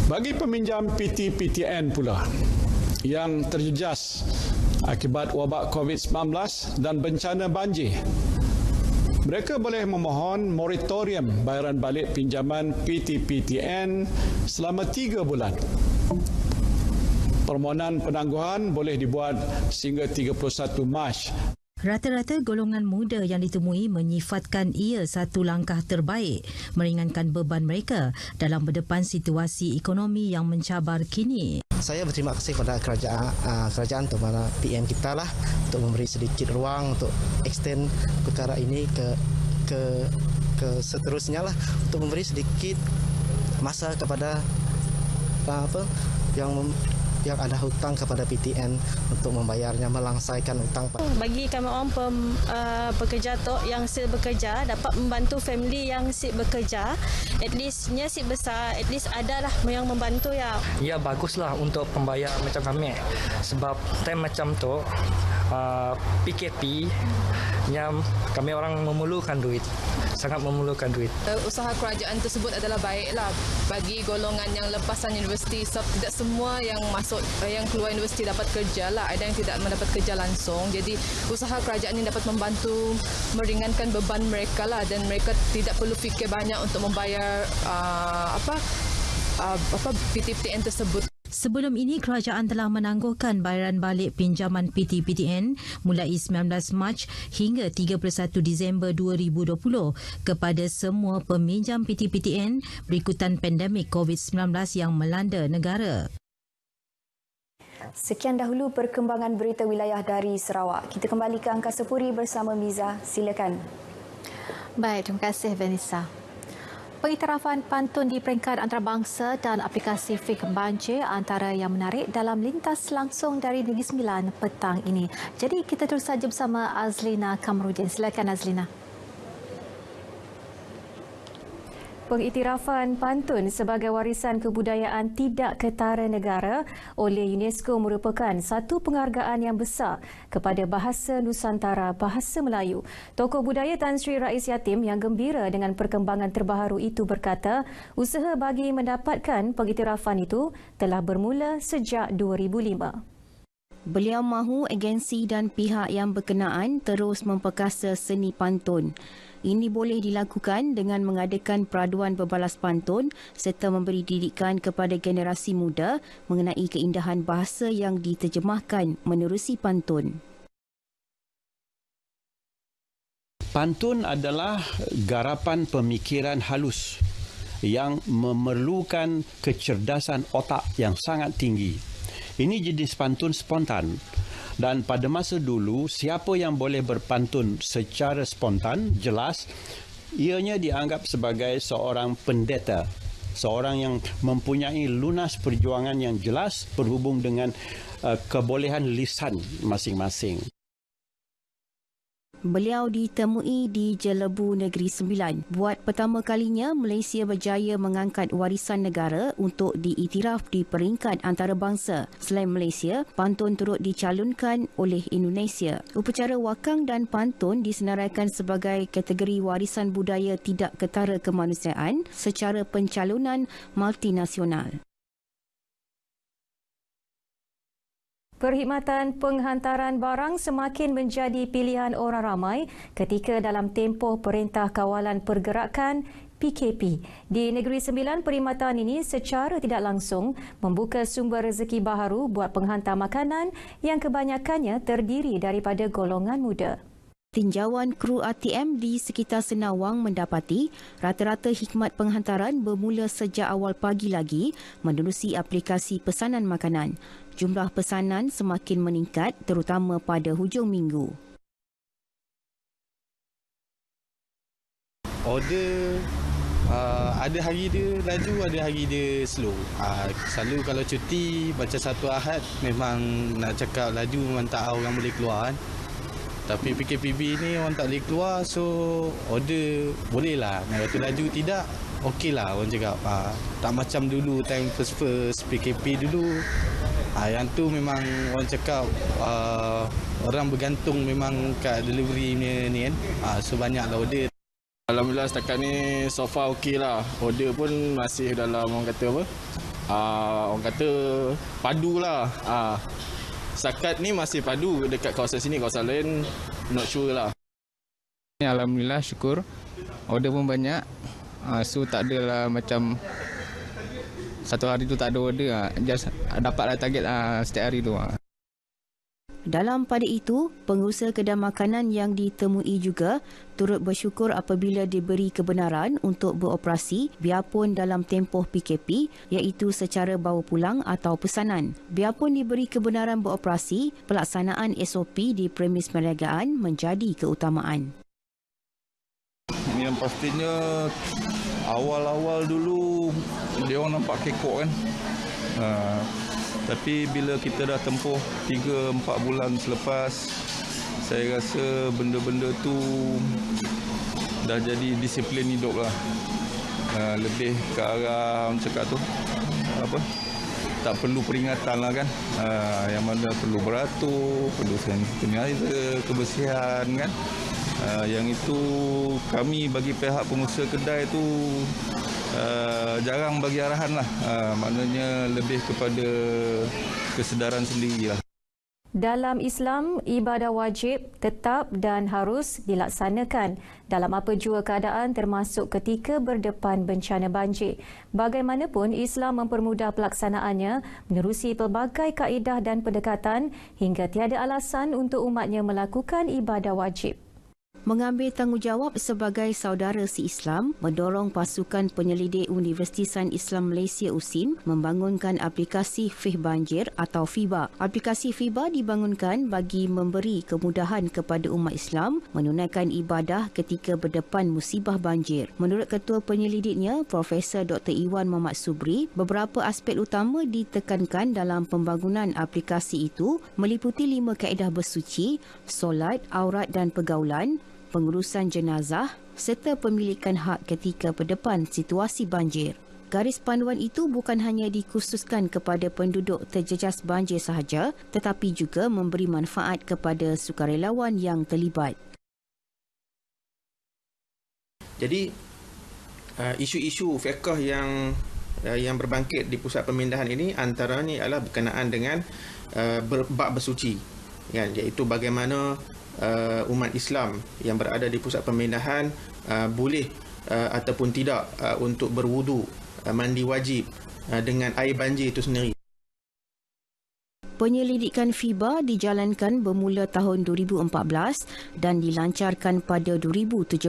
Bagi peminjam PTPTN pula yang terjejas akibat wabak COVID-19 dan bencana banjir, mereka boleh memohon moratorium bayaran balik pinjaman PTPTN selama 3 bulan. Permohonan penangguhan boleh dibuat sehingga 31 Mac. Rata-rata golongan muda yang ditemui menyifatkan ia satu langkah terbaik meringankan beban mereka dalam berdepan situasi ekonomi yang mencabar kini. Saya berterima kasih kepada kerajaan terutama PM kita lah untuk memberi sedikit ruang untuk extend perkara ini ke seterusnya lah, untuk memberi sedikit masa kepada yang ada hutang kepada PTN untuk membayarnya, melangsaikan hutang. Bagi kami orang pekerja yang sip bekerja dapat membantu family yang sip bekerja, at leastnya sip besar, at least adalah yang membantu ya. Ya baguslah untuk pembayar macam kami sebab time macam tu PKP yang kami orang memerlukan duit, sangat memerlukan duit. Usaha kerajaan tersebut adalah baiklah bagi golongan yang lepasan universiti sebab tidak semua yang keluar universiti dapat kerja lah, ada yang tidak mendapat kerja langsung. Jadi usaha kerajaan ini dapat membantu meringankan beban mereka lah dan mereka tidak perlu fikir banyak untuk membayar PTPTN tersebut. Sebelum ini, kerajaan telah menangguhkan bayaran balik pinjaman PTPTN mulai 19 Mac hingga 31 Disember 2020 kepada semua peminjam PTPTN berikutan pandemik COVID-19 yang melanda negara. Sekian dahulu perkembangan berita wilayah dari Sarawak. Kita kembali ke Angkasa Puri bersama Miza. Silakan. Baik, terima kasih Vanessa. Pengiktirafan pantun di peringkat antarabangsa dan aplikasi Fik Banjir antara yang menarik dalam lintas langsung dari Negeri Sembilan petang ini. Jadi kita terus saja bersama Azlina Kamrudin. Silakan Azlina. Pengiktirafan pantun sebagai warisan kebudayaan tidak ketara negara oleh UNESCO merupakan satu penghargaan yang besar kepada bahasa Nusantara, bahasa Melayu. Tokoh budaya Tan Sri Rais Yatim yang gembira dengan perkembangan terbaru itu berkata, usaha bagi mendapatkan pengiktirafan itu telah bermula sejak 2005. Beliau mahu agensi dan pihak yang berkenaan terus memperkasa seni pantun. Ini boleh dilakukan dengan mengadakan peraduan berbalas pantun serta memberi didikan kepada generasi muda mengenai keindahan bahasa yang diterjemahkan menerusi pantun. Pantun adalah garapan pemikiran halus yang memerlukan kecerdasan otak yang sangat tinggi. Ini jenis pantun spontan. Dan pada masa dulu, siapa yang boleh berpantun secara spontan, jelas, ianya dianggap sebagai seorang pendeta. Seorang yang mempunyai lunas perjuangan yang jelas berhubung dengan kebolehan lisan masing-masing. Beliau ditemui di Jelebu Negeri Sembilan. Buat pertama kalinya, Malaysia berjaya mengangkat warisan negara untuk diiktiraf di peringkat antarabangsa. Selain Malaysia, pantun turut dicalonkan oleh Indonesia. Upacara wakang dan pantun disenaraikan sebagai kategori warisan budaya tidak ketara kemanusiaan secara pencalonan multinasional. Perkhidmatan penghantaran barang semakin menjadi pilihan orang ramai ketika dalam tempoh Perintah Kawalan Pergerakan PKP. Di Negeri Sembilan, perkhidmatan ini secara tidak langsung membuka sumber rezeki baharu buat penghantar makanan yang kebanyakannya terdiri daripada golongan muda. Tinjauan kru ATM di sekitar Senawang mendapati rata-rata khidmat penghantaran bermula sejak awal pagi lagi menerusi aplikasi pesanan makanan. Jumlah pesanan semakin meningkat terutama pada hujung minggu. Order ada hari dia laju, ada hari dia slow. Selalu kalau cuti macam satu Ahad memang nak cakap laju memang tak orang boleh keluar kan. Tapi PKPB ni orang tak boleh keluar, so order boleh lah. Nak kata laju tidak, okey lah orang cakap. Tak macam dulu time first PKP dulu. Yang tu memang orang cakap orang bergantung memang kat delivery ni kan. So banyak lah order. Alhamdulillah setakat ni so far okey lah. Order pun masih dalam orang kata apa? Orang kata padu lah. Setakat ni masih padu dekat kawasan sini, kawasan lain not sure lah. Alhamdulillah syukur. Order pun banyak. So tak adalah macam satu hari tu tak ada order, just dapatlah target setiap hari tu. Dalam pada itu, pengusaha kedai makanan yang ditemui juga turut bersyukur apabila diberi kebenaran untuk beroperasi biarpun dalam tempoh PKP, iaitu secara bawa pulang atau pesanan. Biarpun diberi kebenaran beroperasi, pelaksanaan SOP di premis perniagaan menjadi keutamaan. Yang pastinya awal-awal dulu dia orang nampak kekok kan. Tapi bila kita dah tempuh 3-4 bulan selepas, saya rasa benda-benda tu dah jadi disiplin hidup lah. Lebih ke arah orang cakap tu apa, tak perlu peringatan lah kan. Yang mana perlu beratur, perlu sanitizer, kebersihan kan. Yang itu kami bagi pihak pengusaha kedai tu jarang bagi arahan lah. Maknanya lebih kepada kesedaran sendiri lah. Dalam Islam, ibadah wajib tetap dan harus dilaksanakan dalam apa jua keadaan termasuk ketika berdepan bencana banjir. Bagaimanapun, Islam mempermudah pelaksanaannya menerusi pelbagai kaedah dan pendekatan hingga tiada alasan untuk umatnya melakukan ibadah wajib. Mengambil tanggungjawab sebagai saudara si-Islam, mendorong pasukan penyelidik Universiti Sains Islam Malaysia USIM membangunkan aplikasi Fih Banjir atau FIBA. Aplikasi FIBA dibangunkan bagi memberi kemudahan kepada umat Islam menunaikan ibadah ketika berdepan musibah banjir. Menurut Ketua Penyelidiknya, Profesor Dr. Iwan Muhammad Subri, beberapa aspek utama ditekankan dalam pembangunan aplikasi itu meliputi 5 kaedah bersuci, solat, aurat dan pergaulan, pengurusan jenazah serta pemilikan hak ketika berdepan situasi banjir. Garis panduan itu bukan hanya dikhususkan kepada penduduk terjejas banjir sahaja, tetapi juga memberi manfaat kepada sukarelawan yang terlibat. Jadi, isu-isu fiqh yang berbangkit di pusat pemindahan ini antaranya adalah berkenaan dengan bab bersuci, kan, iaitu bagaimana umat Islam yang berada di pusat pemindahan boleh ataupun tidak untuk berwudu, mandi wajib dengan air banjir itu sendiri. Penyelidikan FIBA dijalankan bermula tahun 2014 dan dilancarkan pada 2017.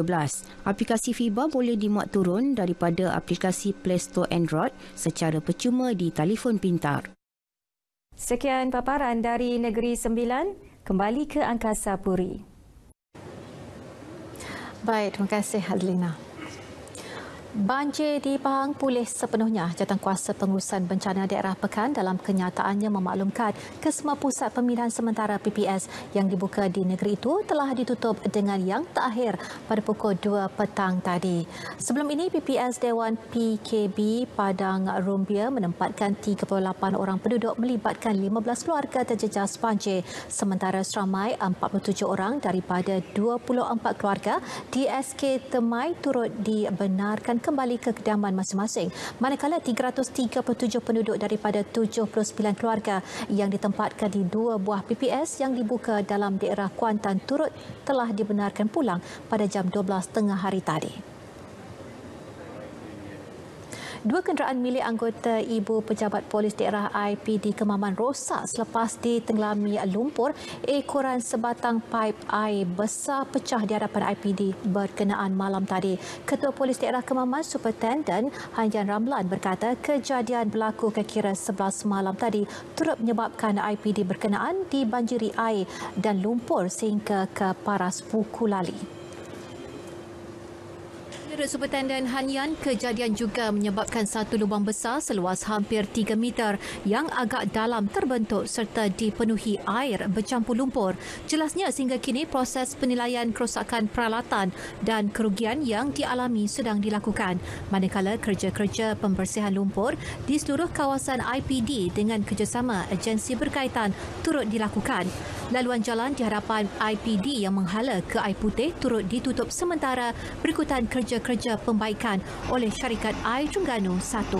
Aplikasi FIBA boleh dimuat turun daripada aplikasi Play Store Android secara percuma di telefon pintar. Sekian paparan dari Negeri Sembilan. Kembali ke Angkasa Puri. Baik, terima kasih Adlina. Banjir di Pahang pulih sepenuhnya. Jawatankuasa Pengurusan Bencana Daerah Pekan dalam kenyataannya memaklumkan kesemua pusat pemilihan sementara PPS yang dibuka di negeri itu telah ditutup dengan yang terakhir pada pukul 2 petang tadi. Sebelum ini, PPS Dewan PKB Padang Rumbia menempatkan 38 orang penduduk melibatkan 15 keluarga terjejas banjir, sementara seramai 47 orang daripada 24 keluarga di SK Temai turut dibenarkan kembali ke kediaman masing-masing, manakala 337 penduduk daripada 79 keluarga yang ditempatkan di 2 buah PPS yang dibuka dalam daerah Kuantan turut telah dibenarkan pulang pada jam 12.30 hari tadi. 2 kenderaan milik anggota Ibu Pejabat Polis Daerah IPD Kemaman rosak selepas ditenggelami lumpur ekoran sebatang paip air besar pecah di hadapan IPD berkenaan malam tadi. Ketua Polis Daerah Kemaman Superintendent Hanjan Ramlan berkata kejadian berlaku kira 11 malam tadi turut menyebabkan IPD berkenaan dibanjiri air dan lumpur sehingga ke paras buku lali. Menurut Superintendent Hanyan, kejadian juga menyebabkan satu lubang besar seluas hampir 3 meter yang agak dalam terbentuk serta dipenuhi air bercampur lumpur. Jelasnya sehingga kini proses penilaian kerosakan peralatan dan kerugian yang dialami sedang dilakukan, manakala kerja-kerja pembersihan lumpur di seluruh kawasan IPD dengan kerjasama agensi berkaitan turut dilakukan. Laluan jalan di hadapan IPD yang menghala ke Air Putih turut ditutup sementara berikutan kerja-kerja pembaikan oleh syarikat Air Terengganu 1.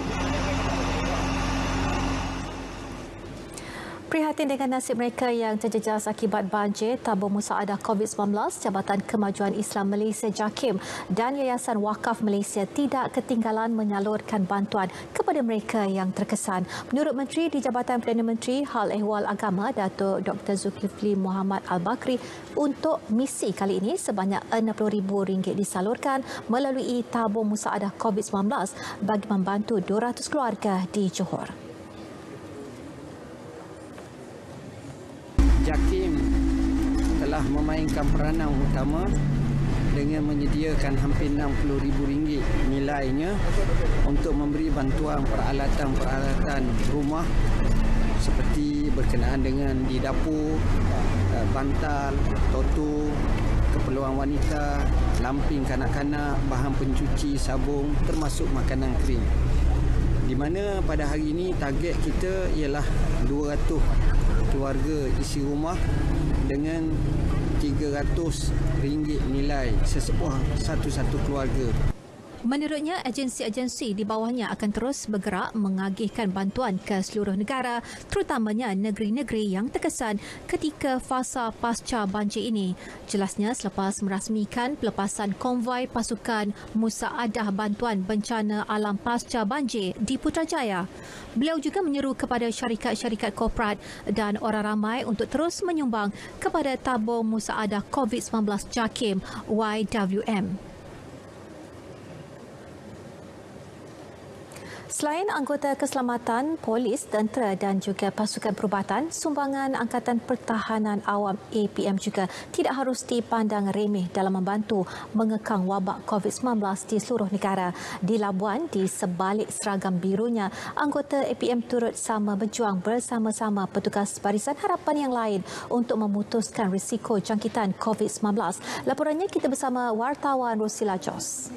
Prihatin dengan nasib mereka yang terjejas akibat banjir, Tabung Musaadah COVID-19, Jabatan Kemajuan Islam Malaysia JAKIM dan Yayasan Wakaf Malaysia tidak ketinggalan menyalurkan bantuan kepada mereka yang terkesan. Menurut Menteri di Jabatan Perdana Menteri Hal Ehwal Agama, Datuk Dr. Zulkifli Muhammad Al-Bakri, untuk misi kali ini sebanyak RM60,000 disalurkan melalui Tabung Musaadah COVID-19 bagi membantu 200 keluarga di Johor. JAKIM telah memainkan peranan utama dengan menyediakan hampir RM60,000 nilainya untuk memberi bantuan peralatan-peralatan rumah seperti berkenaan dengan di dapur, bantal, toto, keperluan wanita, lamping kanak-kanak, bahan pencuci, sabun termasuk makanan kering. Di mana pada hari ini target kita ialah 200 keluarga isi rumah dengan RM300 nilai sesebuah satu-satu keluarga. Menurutnya, agensi-agensi di bawahnya akan terus bergerak mengagihkan bantuan ke seluruh negara, terutamanya negeri-negeri yang terkesan ketika fasa pasca banjir ini. Jelasnya selepas merasmikan pelepasan konvoi pasukan Musaadah Bantuan Bencana Alam Pasca Banjir di Putrajaya. Beliau juga menyeru kepada syarikat-syarikat korporat dan orang ramai untuk terus menyumbang kepada Tabung Musaadah COVID-19 JAKIM YWM. Selain anggota keselamatan, polis, tentera dan juga pasukan perubatan, sumbangan Angkatan Pertahanan Awam APM juga tidak harus dipandang remeh dalam membantu mengekang wabak COVID-19 di seluruh negara. Di Labuan, di sebalik seragam birunya, anggota APM turut sama berjuang bersama-sama petugas Barisan Harapan yang lain untuk memutuskan risiko jangkitan COVID-19. Laporannya kita bersama wartawan Rosila Jos.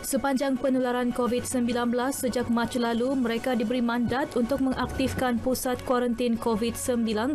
Sepanjang penularan COVID-19 sejak Mac lalu, mereka diberi mandat untuk mengaktifkan pusat kuarantin COVID-19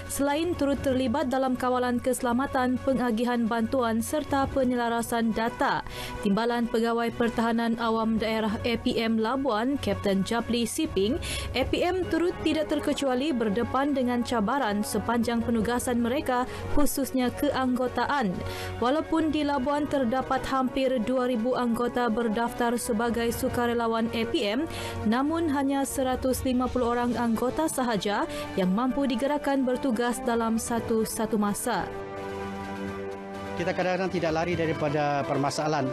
selain turut terlibat dalam kawalan keselamatan, pengagihan bantuan serta penyelarasan data. Timbalan Pegawai Pertahanan Awam Daerah APM Labuan, Kapten Japli Siping, APM turut tidak terkecuali berdepan dengan cabaran sepanjang penugasan mereka khususnya keanggotaan. Walaupun di Labuan terdapat hampir 2,000 anggota berdaftar sebagai sukarelawan APM, namun hanya 150 orang anggota sahaja yang mampu digerakkan bertugas dalam satu masa. Kita kadang-kadang tidak lari daripada permasalahan,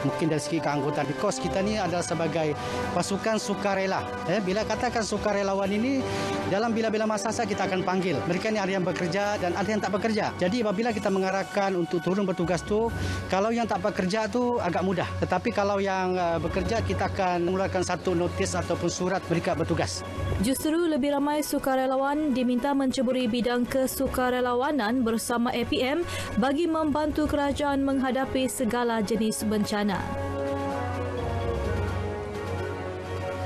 mungkin dari segi keanggotaan. Because kita ni adalah sebagai pasukan sukarela. Bila katakan sukarelawan ini, dalam bila-bila masa kita akan panggil. Mereka ni ada yang bekerja dan ada yang tak bekerja. Jadi apabila kita mengarahkan untuk turun bertugas tu, kalau yang tak bekerja tu agak mudah. Tetapi kalau yang bekerja, kita akan mengeluarkan satu notis ataupun surat berikat bertugas. Justru lebih ramai sukarelawan diminta menceburi bidang kesukarelawanan bersama APM bagi membantu kerajaan menghadapi segala jenis bencana.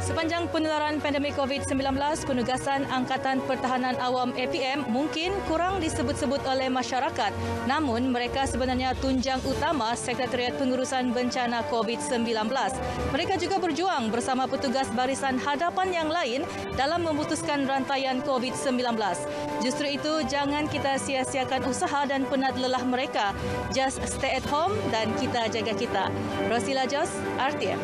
Sepanjang penularan pandemik COVID-19, penugasan Angkatan Pertahanan Awam APM mungkin kurang disebut-sebut oleh masyarakat. Namun, mereka sebenarnya tunjang utama Sekretariat Pengurusan Bencana COVID-19. Mereka juga berjuang bersama petugas barisan hadapan yang lain dalam memutuskan rantaian COVID-19. Justru itu, jangan kita sia-siakan usaha dan penat lelah mereka. Just stay at home dan kita jaga kita. Rosila Jos, RTM.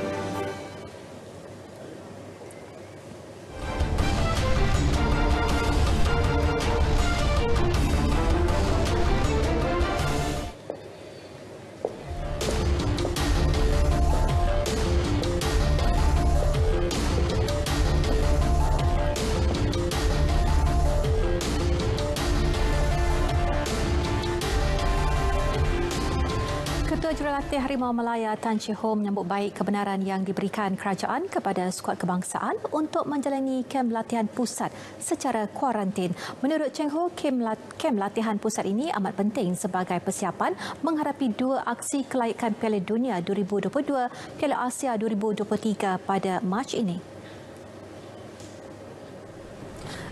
Jurulatih Harimau Malaya Tan Chee Ho menyambut baik kebenaran yang diberikan kerajaan kepada skuad kebangsaan untuk menjalani kem latihan pusat secara kuarantin. Menurut Cheng Ho, kem latihan pusat ini amat penting sebagai persiapan menghadapi dua aksi kelayakan Piala Dunia 2022, Piala Asia 2023 pada Mac ini.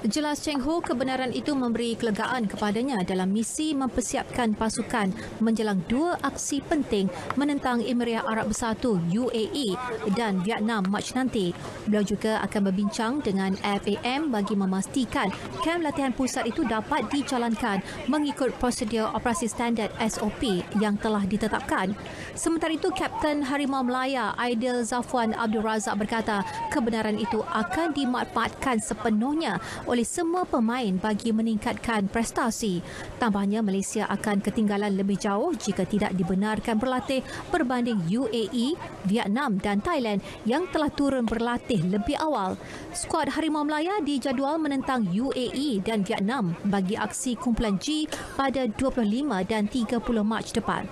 Jelas Cheng Ho, kebenaran itu memberi kelegaan kepadanya dalam misi mempersiapkan pasukan menjelang dua aksi penting menentang Emirat Arab Bersatu UAE dan Vietnam Mac nanti. Beliau juga akan berbincang dengan FAM bagi memastikan kem latihan pusat itu dapat dijalankan mengikut prosedur operasi standard SOP yang telah ditetapkan. Sementara itu, Kapten Harimau Malaya Aidil Zafwan Abdul Razak berkata kebenaran itu akan dimanfaatkan sepenuhnya oleh semua pemain bagi meningkatkan prestasi. Tambahnya, Malaysia akan ketinggalan lebih jauh jika tidak dibenarkan berlatih berbanding UAE, Vietnam dan Thailand yang telah turun berlatih lebih awal. Skuad Harimau Malaya dijadual menentang UAE dan Vietnam bagi aksi kumpulan G pada 25 dan 30 Mac depan.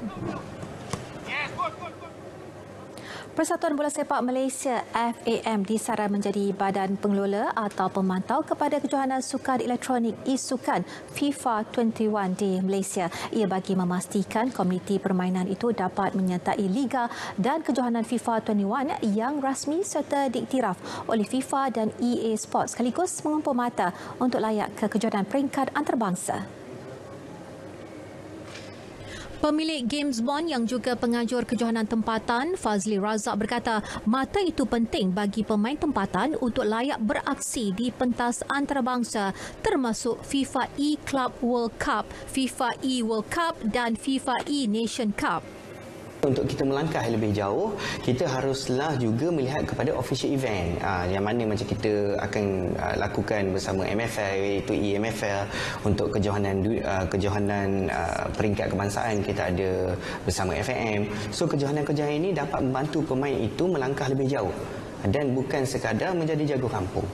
Persatuan Bola Sepak Malaysia FAM disaran menjadi badan pengelola atau pemantau kepada kejohanan sukan elektronik e-sukan FIFA 21 di Malaysia. Ia bagi memastikan komuniti permainan itu dapat menyertai liga dan kejohanan FIFA 21 yang rasmi serta diiktiraf oleh FIFA dan EA Sports sekaligus mengumpul mata untuk layak ke kejohanan peringkat antarabangsa. Pemilik Games Bond yang juga pengajur kejohanan tempatan, Fazli Razak berkata mata itu penting bagi pemain tempatan untuk layak beraksi di pentas antarabangsa termasuk FIFA E-Club World Cup, FIFA E-World Cup dan FIFA E-Nation Cup. Untuk kita melangkah lebih jauh, kita haruslah juga melihat kepada official event yang mana macam kita akan lakukan bersama MFL iaitu EMFL. Untuk kejohanan peringkat kebangsaan kita ada bersama FAM. So kejohanan-kejohanan ini dapat membantu pemain itu melangkah lebih jauh dan bukan sekadar menjadi jago kampung.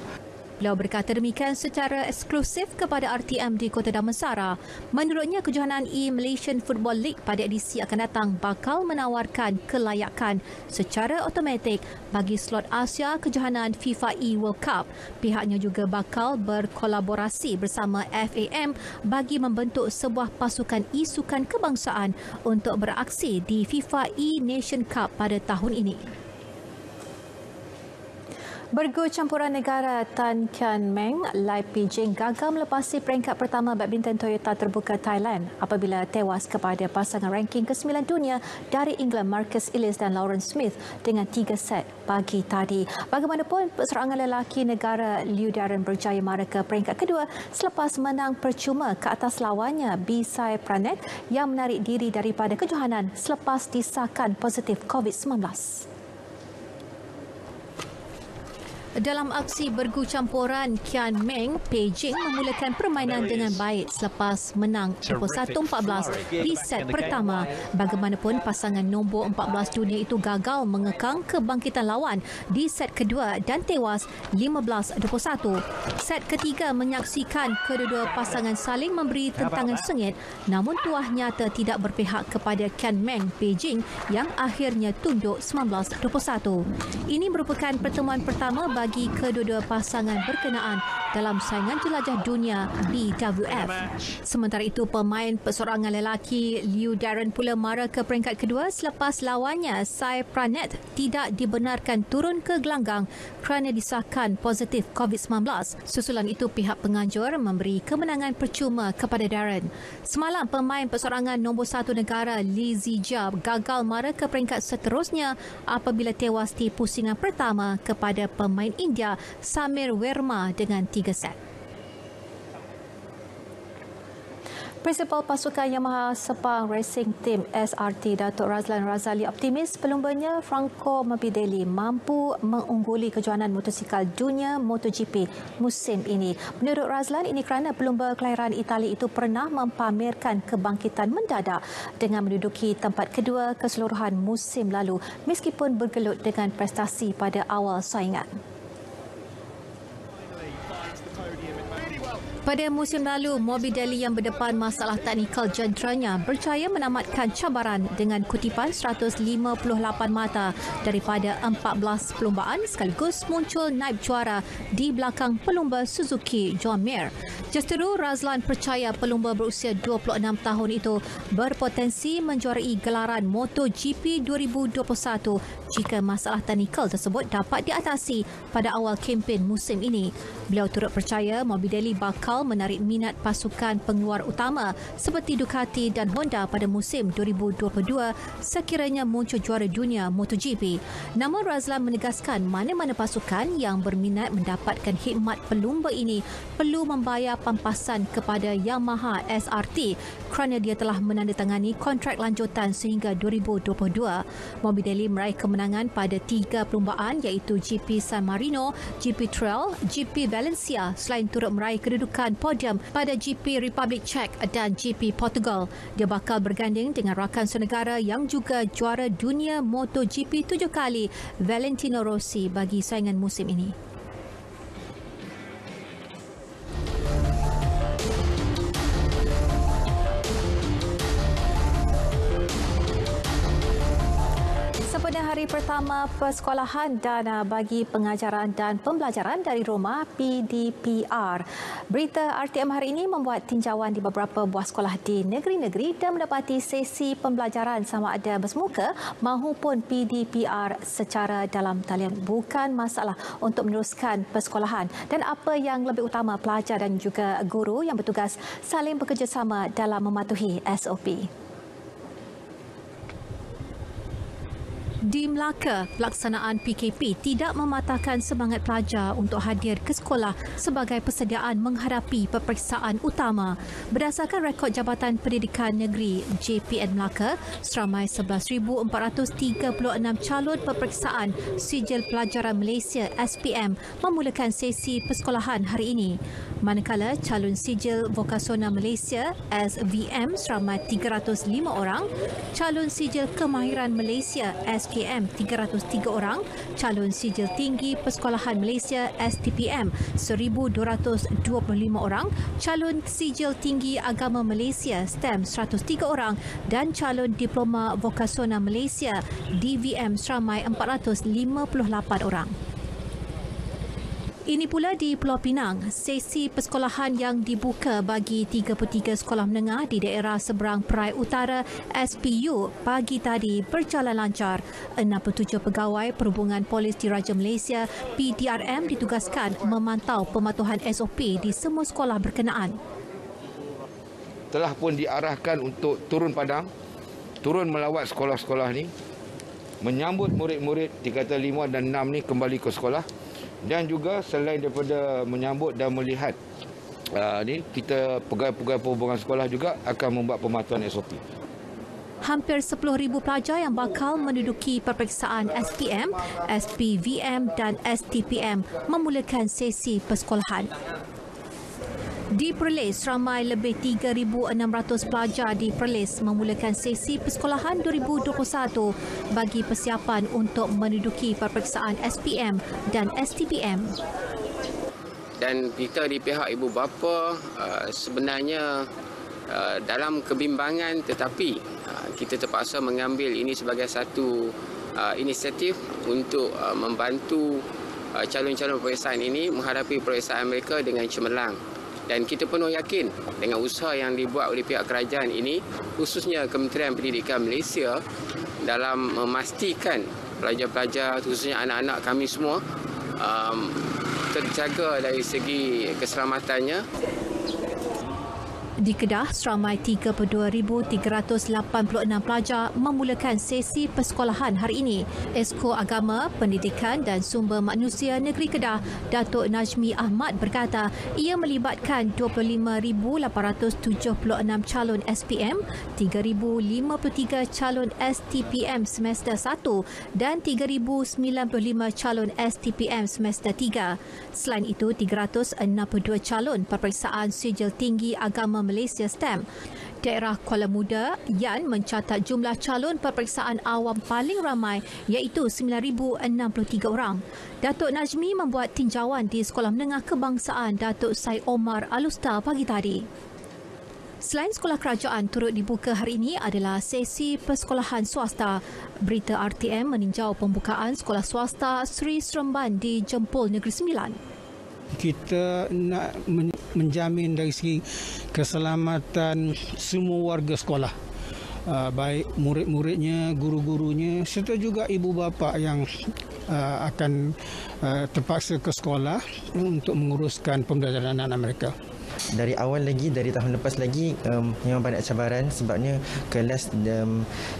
Beliau berkata demikian secara eksklusif kepada RTM di Kota Damansara. Menurutnya, kejohanan E-Malaysian Football League pada edisi akan datang bakal menawarkan kelayakan secara automatik bagi slot Asia kejohanan FIFA E-World Cup. Pihaknya juga bakal berkolaborasi bersama FAM bagi membentuk sebuah pasukan e-sukan kebangsaan untuk beraksi di FIFA E-Nation Cup pada tahun ini. Bergu campuran negara Tan Kian Meng, Lai Pijing gagal melepasi peringkat pertama badminton Toyota terbuka Thailand apabila tewas kepada pasangan ranking ke-9 dunia dari England Marcus Ellis dan Lauren Smith dengan 3 set pagi tadi. Bagaimanapun, serangan lelaki negara Liu Darren berjaya mara ke peringkat kedua selepas menang percuma ke atas lawannya Bisai Pranet yang menarik diri daripada kejohanan selepas disahkan positif COVID-19. Dalam aksi bergu campuran, Kian Meng, Beijing memulakan permainan dengan baik selepas menang 21-14 di set pertama. Bagaimanapun, pasangan nombor 14 dunia itu gagal mengekang kebangkitan lawan di set kedua dan tewas 15-21. Set ketiga menyaksikan kedua-dua pasangan saling memberi tentangan sengit, namun tuah nyata tidak berpihak kepada Kian Meng, Beijing yang akhirnya tunduk 19-21. Ini merupakan pertemuan pertama bagi kedua-dua pasangan berkenaan dalam saingan jelajah dunia BWF. Sementara itu, pemain persorangan lelaki Liu Darren pula mara ke peringkat kedua selepas lawannya Sai Praneeth tidak dibenarkan turun ke gelanggang kerana disahkan positif COVID-19. Susulan itu, pihak penganjur memberi kemenangan percuma kepada Darren. Semalam, pemain persorangan nombor 1 negara Li Zijia gagal mara ke peringkat seterusnya apabila tewas di pusingan pertama kepada pemain India Samir Verma dengan 3 set. Prinsipal pasukan Yamaha Sepang Racing Team SRT Datuk Razlan Razali optimis pelumbanya Franco Morbidelli mampu mengungguli kejohanan motosikal dunia MotoGP musim ini. Menurut Razlan, ini kerana pelumba kelahiran Itali itu pernah mempamerkan kebangkitan mendadak dengan menduduki tempat kedua keseluruhan musim lalu meskipun bergelut dengan prestasi pada awal saingan. Pada musim lalu, Morbidelli yang berdepan masalah teknikal jenderanya berjaya menamatkan cabaran dengan kutipan 158 mata daripada 14 perlumbaan sekaligus muncul naib juara di belakang pelumba Suzuki John Mir. Justeru, Razlan percaya pelumba berusia 26 tahun itu berpotensi menjuarai gelaran MotoGP 2021 jika masalah teknikal tersebut dapat diatasi pada awal kempen musim ini. Beliau turut percaya Morbidelli bakal menarik minat pasukan pengeluar utama seperti Ducati dan Honda pada musim 2022 sekiranya muncul juara dunia MotoGP. Namun Razlan menegaskan mana-mana pasukan yang berminat mendapatkan khidmat pelumba ini perlu membayar pampasan kepada Yamaha SRT kerana dia telah menandatangani kontrak lanjutan sehingga 2022. Morbidelli meraih kemenangan pada 3 perlumbaan iaitu GP San Marino, GP Trail, GP Valencia selain turut meraih kedudukan podium pada GP Republic Czech dan GP Portugal. Dia bakal berganding dengan rakan senegara yang juga juara dunia MotoGP 7 kali, Valentino Rossi, bagi saingan musim ini. Pada hari pertama persekolahan dan bagi pengajaran dan pembelajaran dari rumah PDPR. Berita RTM hari ini membuat tinjauan di beberapa buah sekolah di negeri-negeri dan mendapati sesi pembelajaran sama ada bersemuka mahupun PDPR secara dalam talian. Bukan masalah untuk meneruskan persekolahan dan apa yang lebih utama, pelajar dan juga guru yang bertugas saling bekerjasama dalam mematuhi SOP. Di Melaka, pelaksanaan PKP tidak mematahkan semangat pelajar untuk hadir ke sekolah sebagai persediaan menghadapi peperiksaan utama. Berdasarkan rekod Jabatan Pendidikan Negeri JPN Melaka, seramai 11,436 calon peperiksaan Sijil Pelajaran Malaysia SPM memulakan sesi persekolahan hari ini. Manakala calon Sijil Vokasional Malaysia SVM seramai 305 orang, calon Sijil Kemahiran Malaysia SPM 303 orang, calon Sijil Tinggi Persekolahan Malaysia STPM 1,225 orang, calon Sijil Tinggi Agama Malaysia STEM 103 orang dan calon Diploma Vokasional Malaysia DVM seramai 458 orang. Ini pula di Pulau Pinang, sesi persekolahan yang dibuka bagi 33 sekolah menengah di daerah seberang Perai Utara SPU pagi tadi berjalan lancar. 67 pegawai Perhubungan Polis Diraja Malaysia PDRM ditugaskan memantau pematuhan SOP di semua sekolah berkenaan. Telah pun diarahkan untuk turun padang, turun melawat sekolah-sekolah ni, menyambut murid-murid tingkatan 5 dan 6 ni kembali ke sekolah. Dan juga selain daripada menyambut dan melihat kita pegawai-pegawai perhubungan sekolah juga akan membuat pematuhan SOP. Hampir 10,000 pelajar yang bakal menduduki peperiksaan SPM, SPVM dan STPM memulakan sesi persekolahan. Di Perlis, ramai lebih 3,600 pelajar di Perlis memulakan sesi persekolahan 2021 bagi persiapan untuk menduduki peperiksaan SPM dan STPM. Dan kita di pihak ibu bapa sebenarnya dalam kebimbangan, tetapi kita terpaksa mengambil ini sebagai satu inisiatif untuk membantu calon-calon peperiksaan ini menghadapi peperiksaan mereka dengan cemerlang. Dan kita penuh yakin dengan usaha yang dibuat oleh pihak kerajaan ini, khususnya Kementerian Pendidikan Malaysia, dalam memastikan pelajar-pelajar, khususnya anak-anak kami semua, terjaga dari segi keselamatannya. Di Kedah, seramai 32,386 pelajar memulakan sesi persekolahan hari ini. Esko Agama, Pendidikan dan Sumber Manusia Negeri Kedah, Datuk Najmi Ahmad berkata ia melibatkan 25,876 calon SPM, 3,053 calon STPM semester 1 dan 3,095 calon STPM semester 3. Selain itu, 362 calon peperiksaan sijil tinggi agama Malaysia STEM. Daerah Kuala Muda, Yan mencatat jumlah calon peperiksaan awam paling ramai iaitu 9,063 orang. Datuk Najmi membuat tinjauan di Sekolah Menengah Kebangsaan Datuk Syed Omar Alustar pagi tadi. Selain sekolah kerajaan turut dibuka hari ini adalah sesi persekolahan swasta. Berita RTM meninjau pembukaan sekolah swasta Sri Seremban di Jempol Negeri Sembilan. Kita nak menjamin dari segi keselamatan semua warga sekolah, baik murid-muridnya, guru-gurunya serta juga ibu bapa yang akan terpaksa ke sekolah untuk menguruskan pembelajaran anak mereka. Dari awal lagi, dari tahun lepas lagi, memang banyak cabaran sebabnya kelas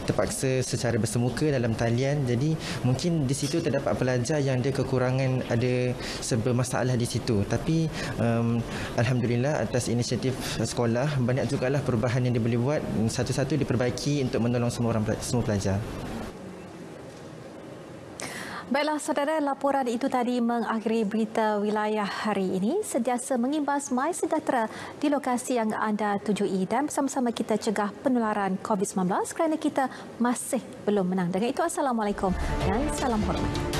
terpaksa secara bersemuka dalam talian. Jadi mungkin di situ terdapat pelajar yang ada kekurangan, ada sebuah masalah di situ. Tapi Alhamdulillah atas inisiatif sekolah, banyak jugalah perubahan yang dia boleh buat, satu-satu diperbaiki untuk menolong semua pelajar. Baiklah saudara, laporan itu tadi mengakhiri berita wilayah hari ini. Sentiasa mengimbas My Sejahtera di lokasi yang anda tujui dan bersama-sama kita cegah penularan COVID-19 kerana kita masih belum menang. Dengan itu, Assalamualaikum dan salam hormat.